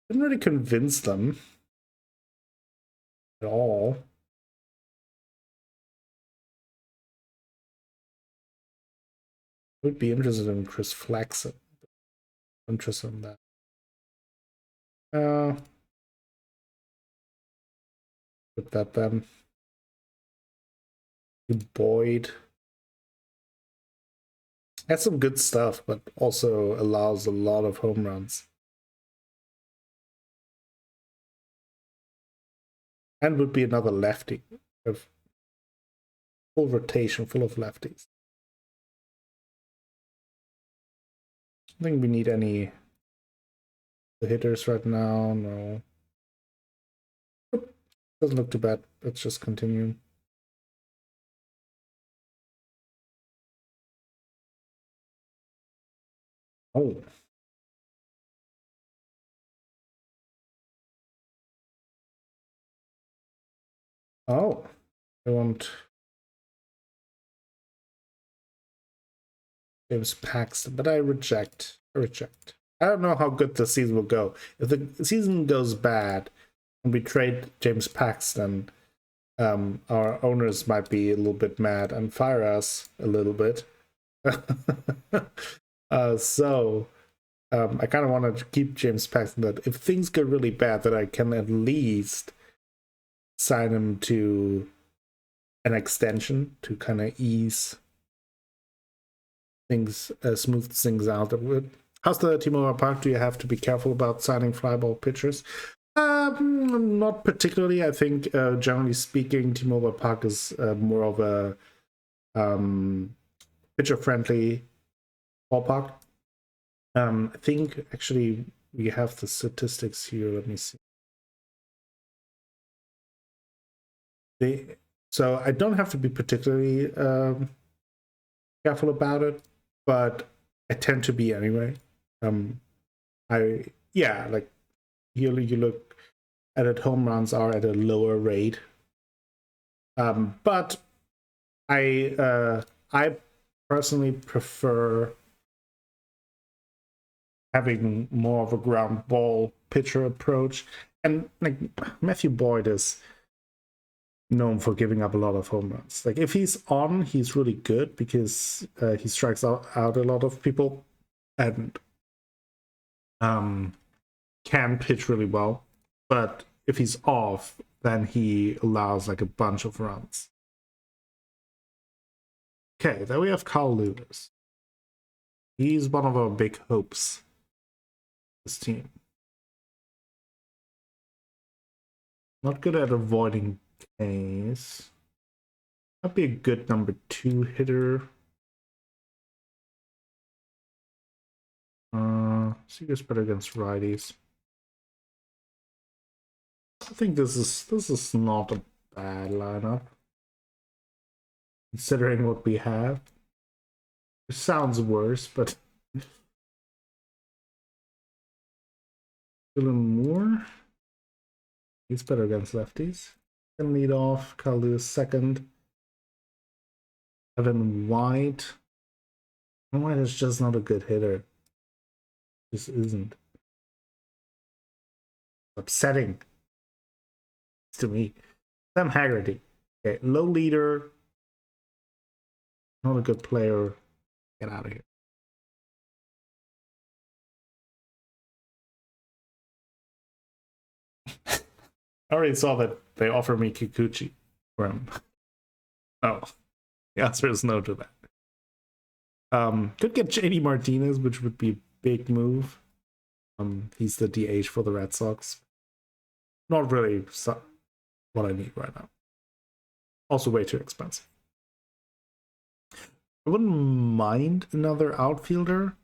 Didn't really convince them at all. Would be interested in Chris Flexen. Interested in that. Put that then. Boyd. Has some good stuff, but also allows a lot of home runs. And would be another lefty. Of full rotation, full of lefties. I don't think we need any hitters right now. No. Doesn't look too bad. Let's just continue. Oh. Oh. I want James Paxton, but I reject. I don't know how good the season will go. If the season goes bad and we trade James Paxton, our owners might be a little bit mad and fire us a little bit. I kind of want to keep James Paxton, that if things go really bad, that I can at least sign him to an extension to kind of ease things, smooth things out a bit. How's the T-Mobile Park? Do you have to be careful about signing flyball pitchers? Not particularly. I think, generally speaking, T-Mobile Park is more of a pitcher-friendly ballpark. I think actually we have the statistics here. Let me see. So I don't have to be particularly careful about it, but I tend to be anyway. Like you look at it, home runs are at a lower rate. But I personally prefer having more of a ground ball pitcher approach, and like Matthew Boyd is known for giving up a lot of home runs. Like if he's on, he's really good because he strikes out a lot of people and can pitch really well. But if he's off, then he allows like a bunch of runs. Okay, then we have Carl Lewis. He's one of our big hopes. This team. Not good at avoiding Ks. Might be a good number 2 hitter. So he gets better against righties. I think this is not a bad lineup. Considering what we have. It sounds worse, but Dylan Moore. He's better against lefties. Can lead off. Carl Lewis second. Evan White. Evan White is just not a good hitter. Just isn't. Upsetting to me. Sam Haggerty. Okay, low leader. Not a good player. Get out of here. I already saw that they offer me Kikuchi for him. Oh, the answer is no to that. Could get JD Martinez, which would be a big move. He's the DH for the Red Sox. Not really what I need right now. Also way too expensive. I wouldn't mind another outfielder,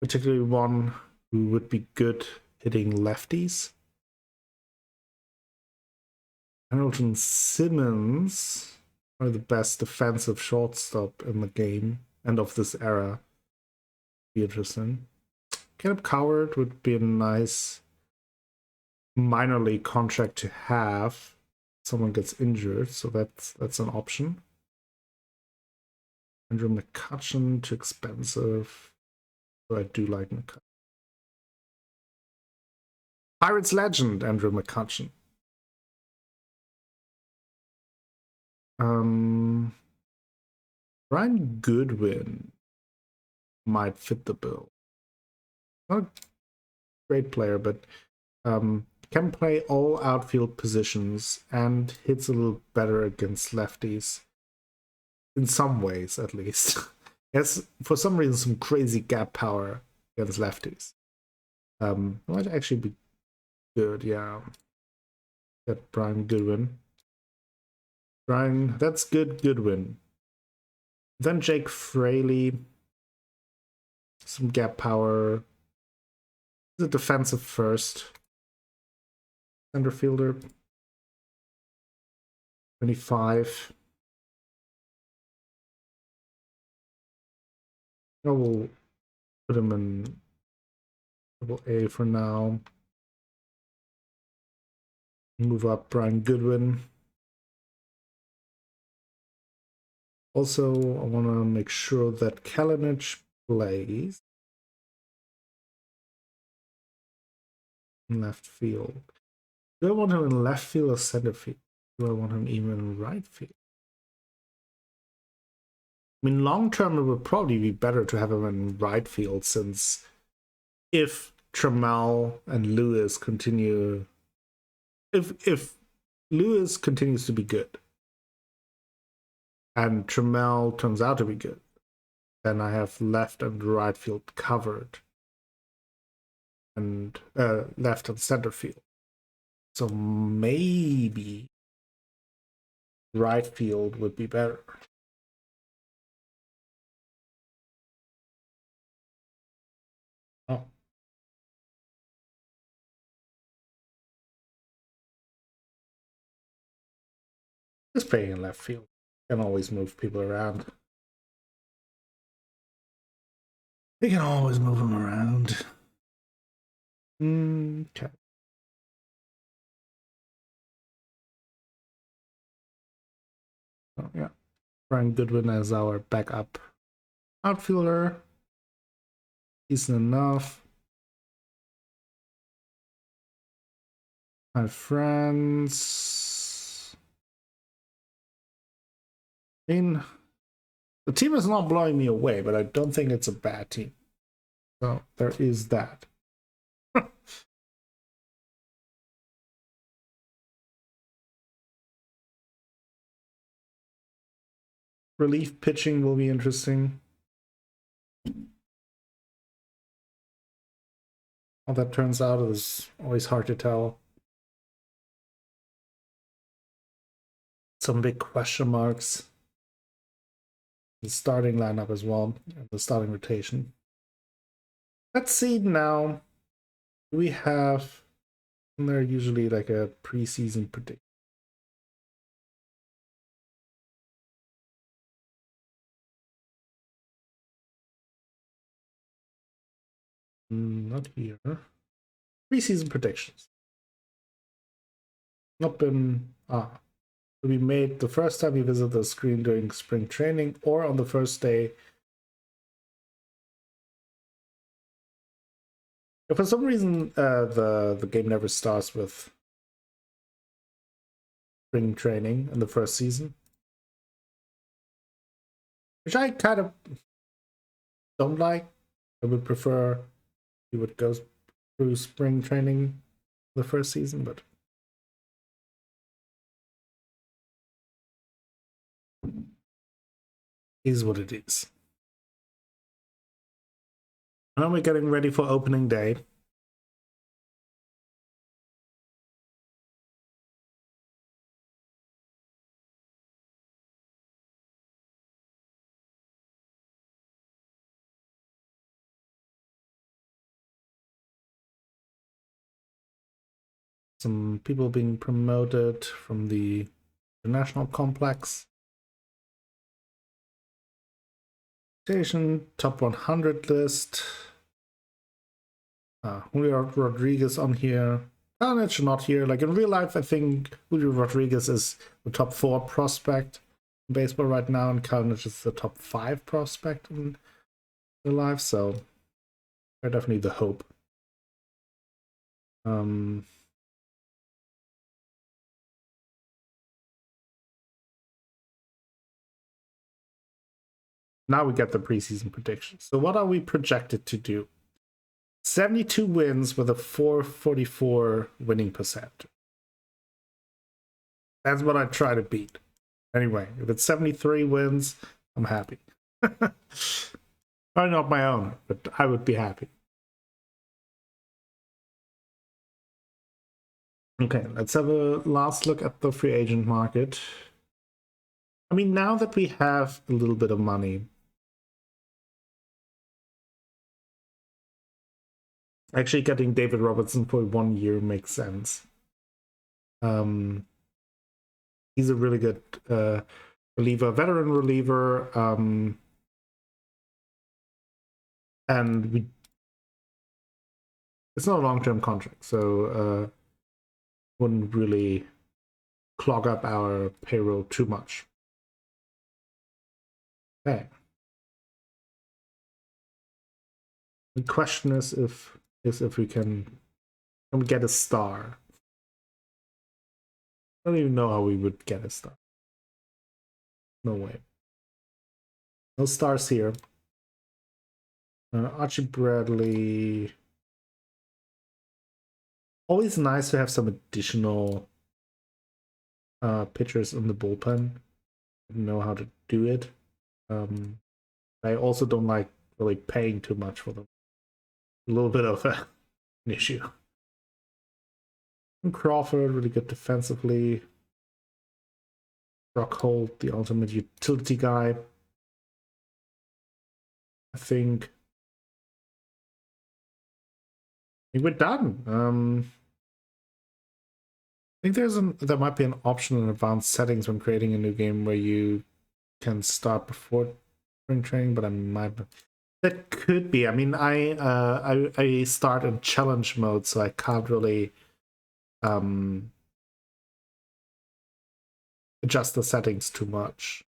particularly one who would be good hitting lefties. Hamilton Simmons, are the best defensive shortstop in the game and of this era. Be interesting. Caleb Coward would be a nice minor league contract to have. Someone gets injured, so that's an option. Andrew McCutcheon, too expensive. But I do like McCutcheon. Pirates legend, Andrew McCutcheon. Brian Goodwin might fit the bill. Not a great player, but can play all outfield positions and hits a little better against lefties. In some ways, at least. Has, for some reason, some crazy gap power against lefties. Might actually be good, yeah. Get Brian Goodwin. Brian, that's good, Goodwin. Then Jake Fraley. Some gap power. The defensive first. Center fielder. 25. I will put him in double A for now. Move up Brian Goodwin. Also, I want to make sure that Kalinic plays in left field. Do I want him in left field or center field? Do I want him even in right field? I mean, long term, it would probably be better to have him in right field, since if Trammell and Lewis continue, if Lewis continues to be good and Trammell turns out to be good, then I have left and right field covered, and left and center field. So maybe right field would be better. Oh. Just playing in left field. Can always move people around. You can always move them around. Okay. Oh, yeah. Brian Goodwin as our backup outfielder. Decent enough. My friends. I mean, the team is not blowing me away, but I don't think it's a bad team. So there is that. Relief pitching will be interesting. How that turns out is always hard to tell. Some big question marks. The starting lineup as well, and the starting rotation. Let's see now. We have, and they're usually like a preseason prediction. Not here. Preseason predictions. Not been to be made the first time you visit the screen during spring training or on the first day. If for some reason the game never starts with spring training in the first season, which I kind of don't like. I would prefer you would go through spring training the first season, but is what it is. Now we're getting ready for opening day. Some people being promoted from the international complex. Station top 100 list. Julio Rodriguez on here. Carnage not here. Like in real life, I think Julio Rodriguez is the top 4 prospect in baseball right now, and Carnage is the top 5 prospect in real life. So they're definitely the hope. Now we get the preseason predictions. So what are we projected to do? 72 wins with a 444 winning percent. That's what I try to beat. Anyway, if it's 73 wins, I'm happy. Probably not my own, but I would be happy. Okay, let's have a last look at the free agent market. I mean, now that we have a little bit of money, actually getting David Robertson for 1 year makes sense. He's a really good reliever, veteran reliever, and it's not a long-term contract, so wouldn't really clog up our payroll too much. Okay. The question is if we can get a star. I don't even know how we would get a star. No way. No stars here. Archie Bradley. Always nice to have some additional pitchers in the bullpen. I know how to do it. I also don't like really paying too much for them. A little bit of an issue. And Crawford, really good defensively. Brock Holt, the ultimate utility guy. I think we're done. I think there might be an option in advanced settings when creating a new game where you can start before spring training, but I might. That could be. I mean, I start in challenge mode, so I can't really adjust the settings too much.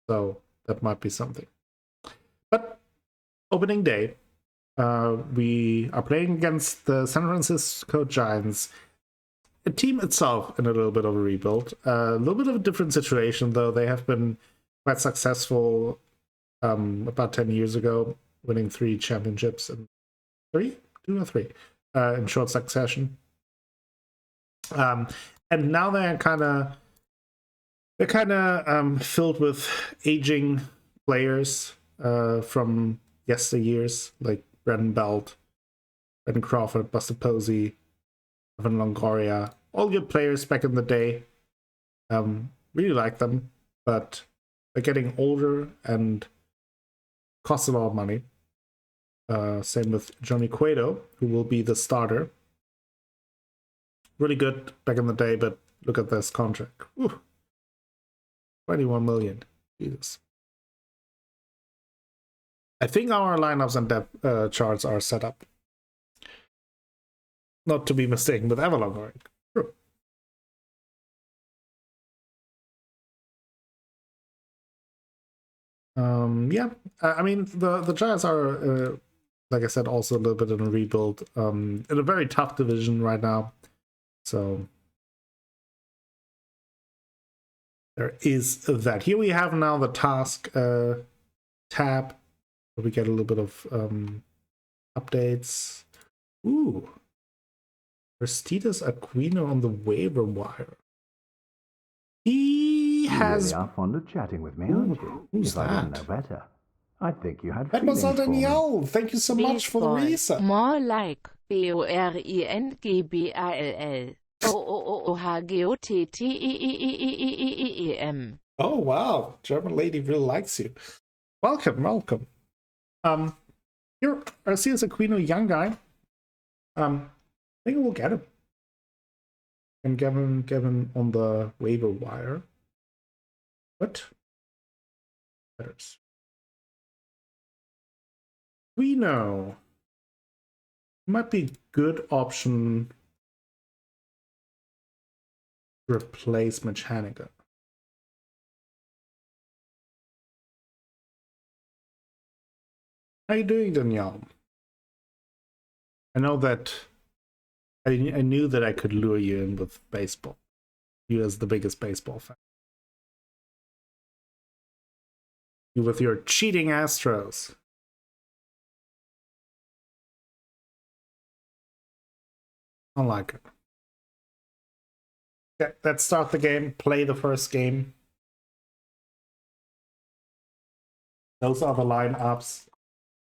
So that might be something. But opening day, we are playing against the San Francisco Giants a team itself in a little bit of a rebuild. A little bit of a different situation, though. They have been quite successful about 10 years ago, winning 3 championships in 2 or 3 in short succession. And now they're kind of filled with aging players from yesteryears, like Brendan Belt, Brendan Crawford, Buster Posey, Evan Longoria, all good players back in the day. Really like them, but they're getting older and cost a lot of money. Same with Johnny Cueto, who will be the starter. Really good back in the day, but look at this contract. Whew. 21 million. Jesus. I think our lineups and depth charts are set up. Not to be mistaken with Evan Longoria. True. Yeah, I mean, the Giants are, like I said, also a little bit in a rebuild, in a very tough division right now. So there is that. Here we have now the task tab, where we get a little bit of updates. Ooh, Aristides Aquino on the waiver wire. He has. You really are fond of chatting with me, aren't you? Who's if that? I didn't know better, I'd think you had That was feelings for me. Danielle. Thank you so much for the reset. More like BORINGBALL. OOHGOTTEEEEEEM. Oh wow, German lady really likes you. Welcome, welcome. Here, Aristides Aquino, young guy. I think we'll get him. And get him on the waiver wire. What? Letters. Aquino might be a good option to replace Mechanical. How you doing, Danielle? I know that I knew that I could lure you in with baseball. You as the biggest baseball fan. You with your cheating Astros. I like it. Okay, let's start the game. Play the first game. Those are the lineups.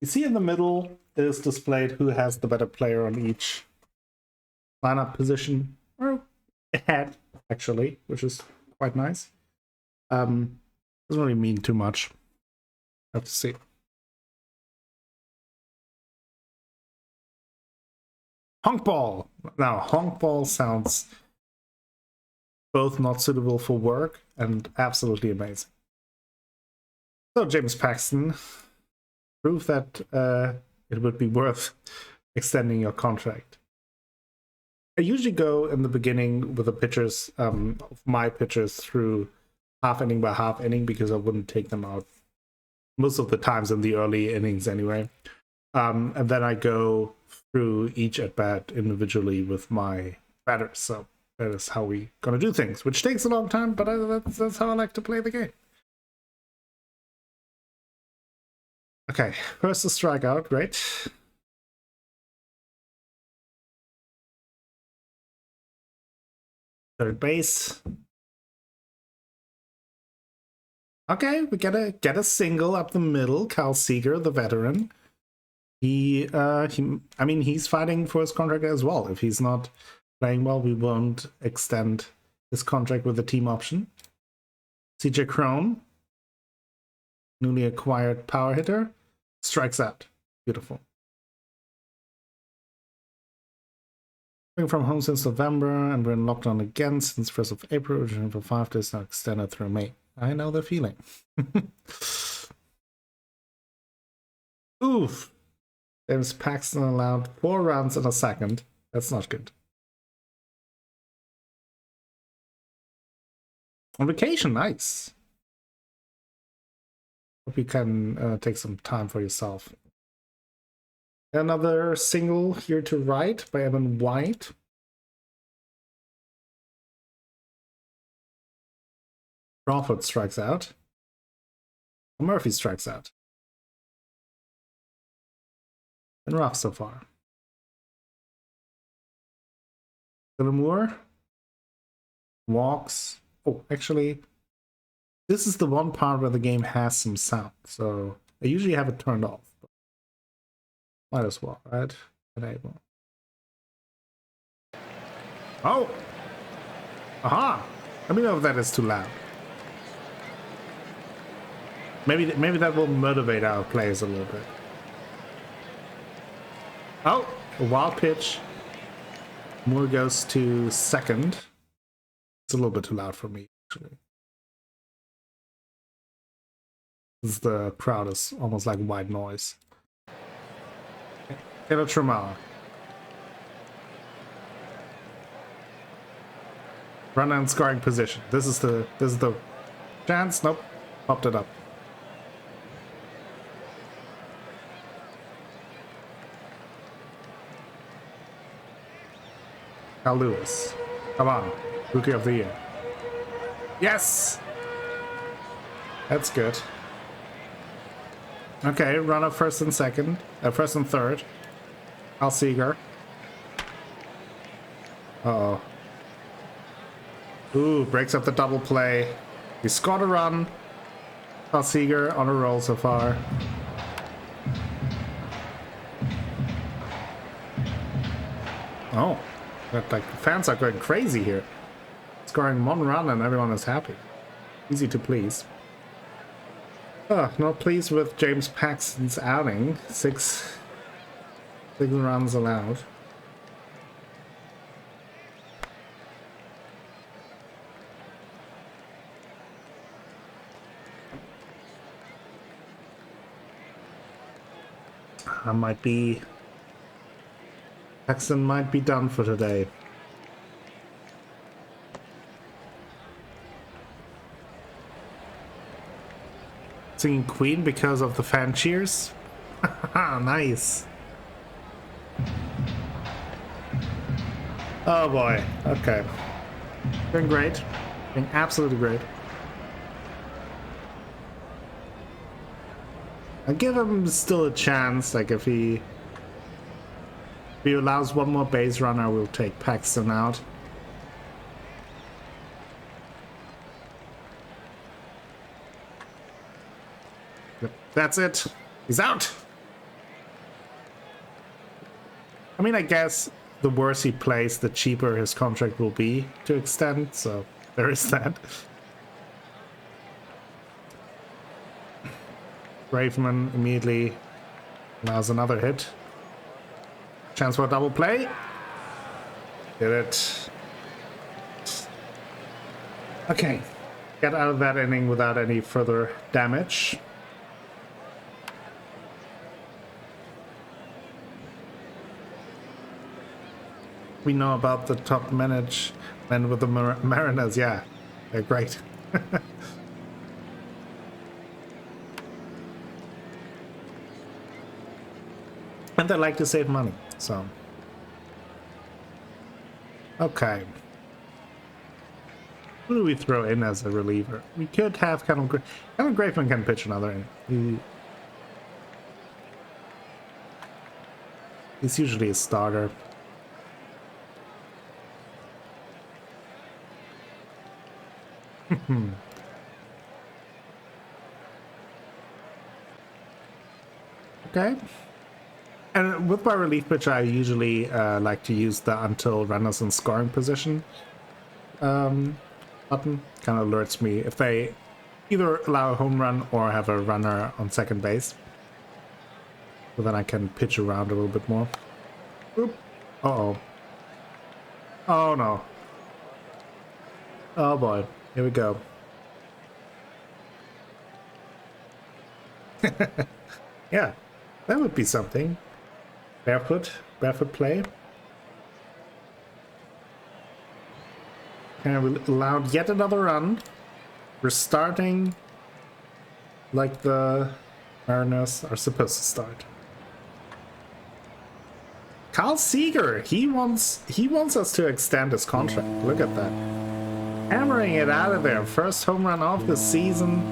You see in the middle is displayed who has the better player on each lineup position, or ahead, actually, which is quite nice. Doesn't really mean too much. Have to see. Honk ball. Now, honk ball sounds both not suitable for work and absolutely amazing. So, James Paxton, prove that it would be worth extending your contract. I usually go in the beginning with the pitchers, of my pitchers, through half inning by half inning, because I wouldn't take them out most of the times in the early innings anyway. And then I go through each at bat individually with my batters. So that is how we gonna do things, which takes a long time, but that's how I like to play the game. Okay, first a strikeout, great. Third base. Okay, we get a single up the middle. Kyle Seager, the veteran. I mean, he's fighting for his contract as well. If he's not playing well, we won't extend his contract with the team option. CJ Crone, newly acquired power hitter, strikes out. Beautiful. From home since November, and we're in lockdown again since 1st of April. Originally for 5 days, now extended through May. I know the feeling. Oof. James Paxton allowed 4 runs in a second. That's not good. On vacation, nice. Hope you can take some time for yourself. Another single here to right by Evan White. Crawford strikes out. Murphy strikes out. Been rough so far. Moore walks. Oh, actually, this is the one part where the game has some sound, so I usually have it turned off. Might as well, right? Enable. Oh! Aha! Let me know if that is too loud. Maybe that will motivate our players a little bit. Oh! A wild pitch. Moore goes to second. It's a little bit too loud for me, actually. The crowd is almost like white noise. Taylor Trammell. Runner in scoring position. This is the chance. Nope. Popped it up. Cal Lewis. Come on. Rookie of the year. Yes! That's good. Okay, runner first and second. First and third. Al Seeger. Uh-oh. Ooh, breaks up the double play. He scored a run. Al Seeger on a roll so far. Oh. But, like, the fans are going crazy here. Scoring one run and everyone is happy. Easy to please. Not pleased with James Paxton's outing. Six runs allowed. Paxton might be done for today. Singing Queen because of the fan cheers. Nice. Oh boy. Okay. Doing great. Doing absolutely great. I give him still a chance. Like if he allows one more base runner, we'll take Paxton out. Yep, that's it. He's out. I mean, I guess the worse he plays, the cheaper his contract will be to extend, so there is that. Graveman immediately allows another hit. Chance for a double play. Did it. Okay. Get out of that inning without any further damage. We know about the top management with the Mariners. Yeah, they're great. And they like to save money, so. Okay. Who do we throw in as a reliever? We could have Kevin Graveman can pitch another inning. He's usually a starter. Okay. And with my relief pitch, I usually like to use the until runners in scoring position button. Kind of alerts me if they either allow a home run or have a runner on second base. So then I can pitch around a little bit more. Oop. Uh-oh. Oh no. Oh boy. Here we go. Yeah, that would be something. Barefoot play. And we allowed yet another run. We're starting like the Mariners are supposed to start. Kyle Seeger, he wants us to extend his contract. Look at that. Hammering it out of there. First home run of the season.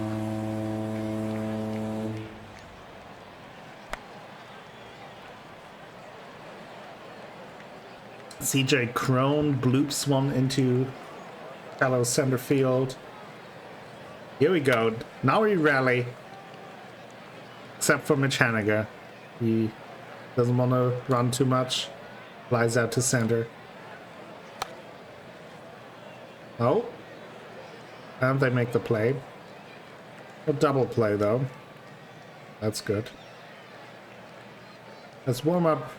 CJ Crone bloops one into shallow center field. Here we go. Now we rally. Except for Mitch Haniger. He doesn't want to run too much. Flies out to center. Oh. And they make the play. A double play, though. That's good. Let's warm up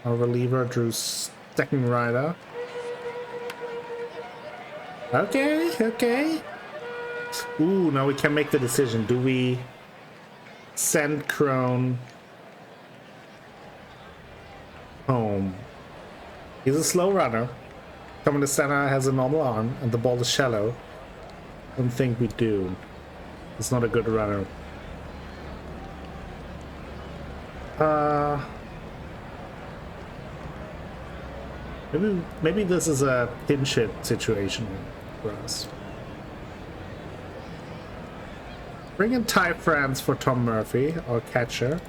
our reliever, Drew Steckenrider. Okay, okay. Ooh, now we can make the decision. Do we send Crone home? He's a slow runner. Coming to center, has a normal arm, and the ball is shallow. I don't think we do. It's not a good runner. Maybe this is a pinch hit situation for us. Bring in Ty France for Tom Murphy, our catcher.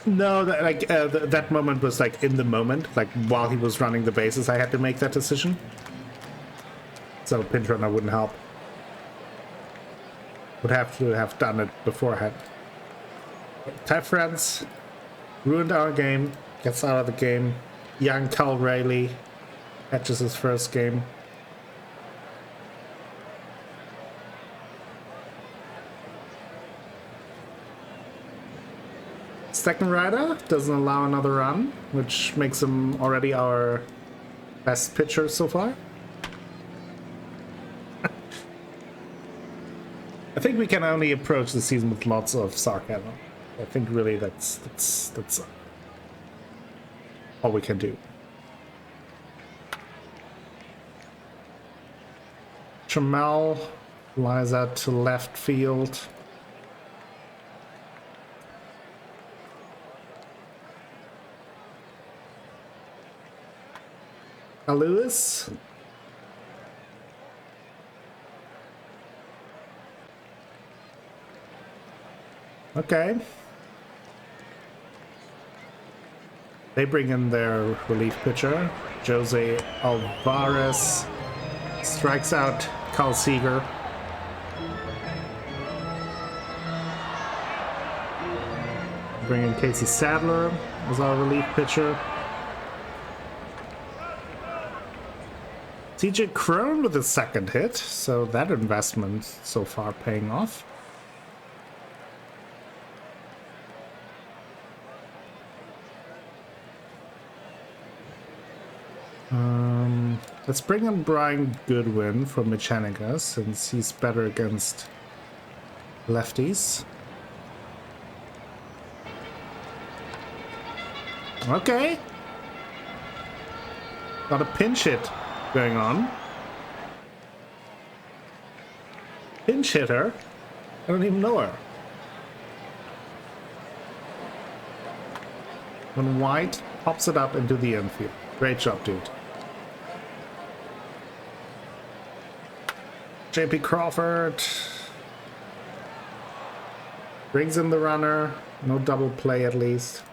No, that moment was like in the moment, like while he was running the bases, I had to make that decision. So pinch runner wouldn't help. Would have to have done it beforehand. Ty France ruined our game, gets out of the game. Young Cal Rayleigh catches his first game. Second rider doesn't allow another run, which makes him already our best pitcher so far. I think we can only approach the season with lots of sarcasm. I think really that's all we can do. Trammell flies out to left field. Lewis. Okay. They bring in their relief pitcher, Jose Alvarez. Strikes out Carl Seager. Bring in Casey Sadler as our relief pitcher. CJ Crone with his second hit, so that investment so far paying off. Let's bring in Brian Goodwin from Mechanica, since he's better against lefties. Okay. Got a pinch hit going on. Pinch hitter? I don't even know her. When White pops it up into the infield. Great job, dude. JP Crawford brings in the runner. No double play at least.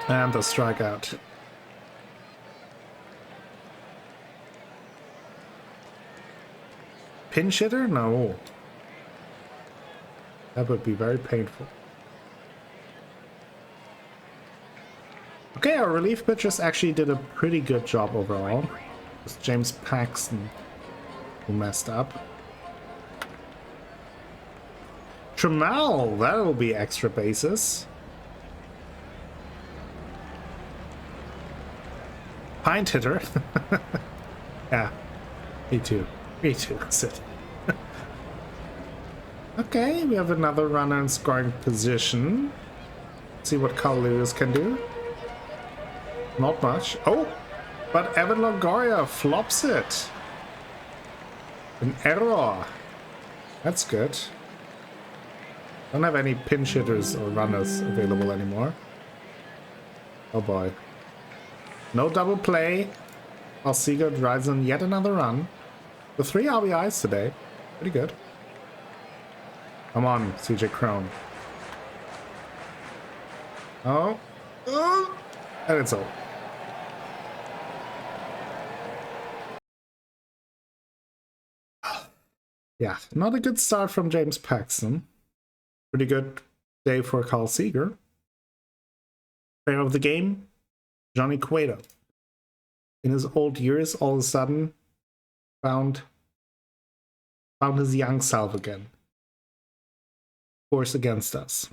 And the strikeout. Pinch hitter? No. That would be very painful. Okay, our relief pitchers actually did a pretty good job overall. It was James Paxton who messed up. Trammell, that'll be extra bases. Pint hitter. Yeah, me too. Me too, Sid. Okay, we have another runner in scoring position. See what Carl Lewis can do. Not much. Oh, but Evan Longoria flops it. An error. That's good. Don't have any pinch hitters or runners available anymore. Oh boy. No double play. While Seager drives in yet another run. The 3 RBIs today. Pretty good. Come on, CJ Crone. Oh. And it's over. Yeah, not a good start from James Paxton. Pretty good day for Carl Seager. Player of the game, Johnny Cueto. In his old years, all of a sudden, found his young self again. Of course, against us.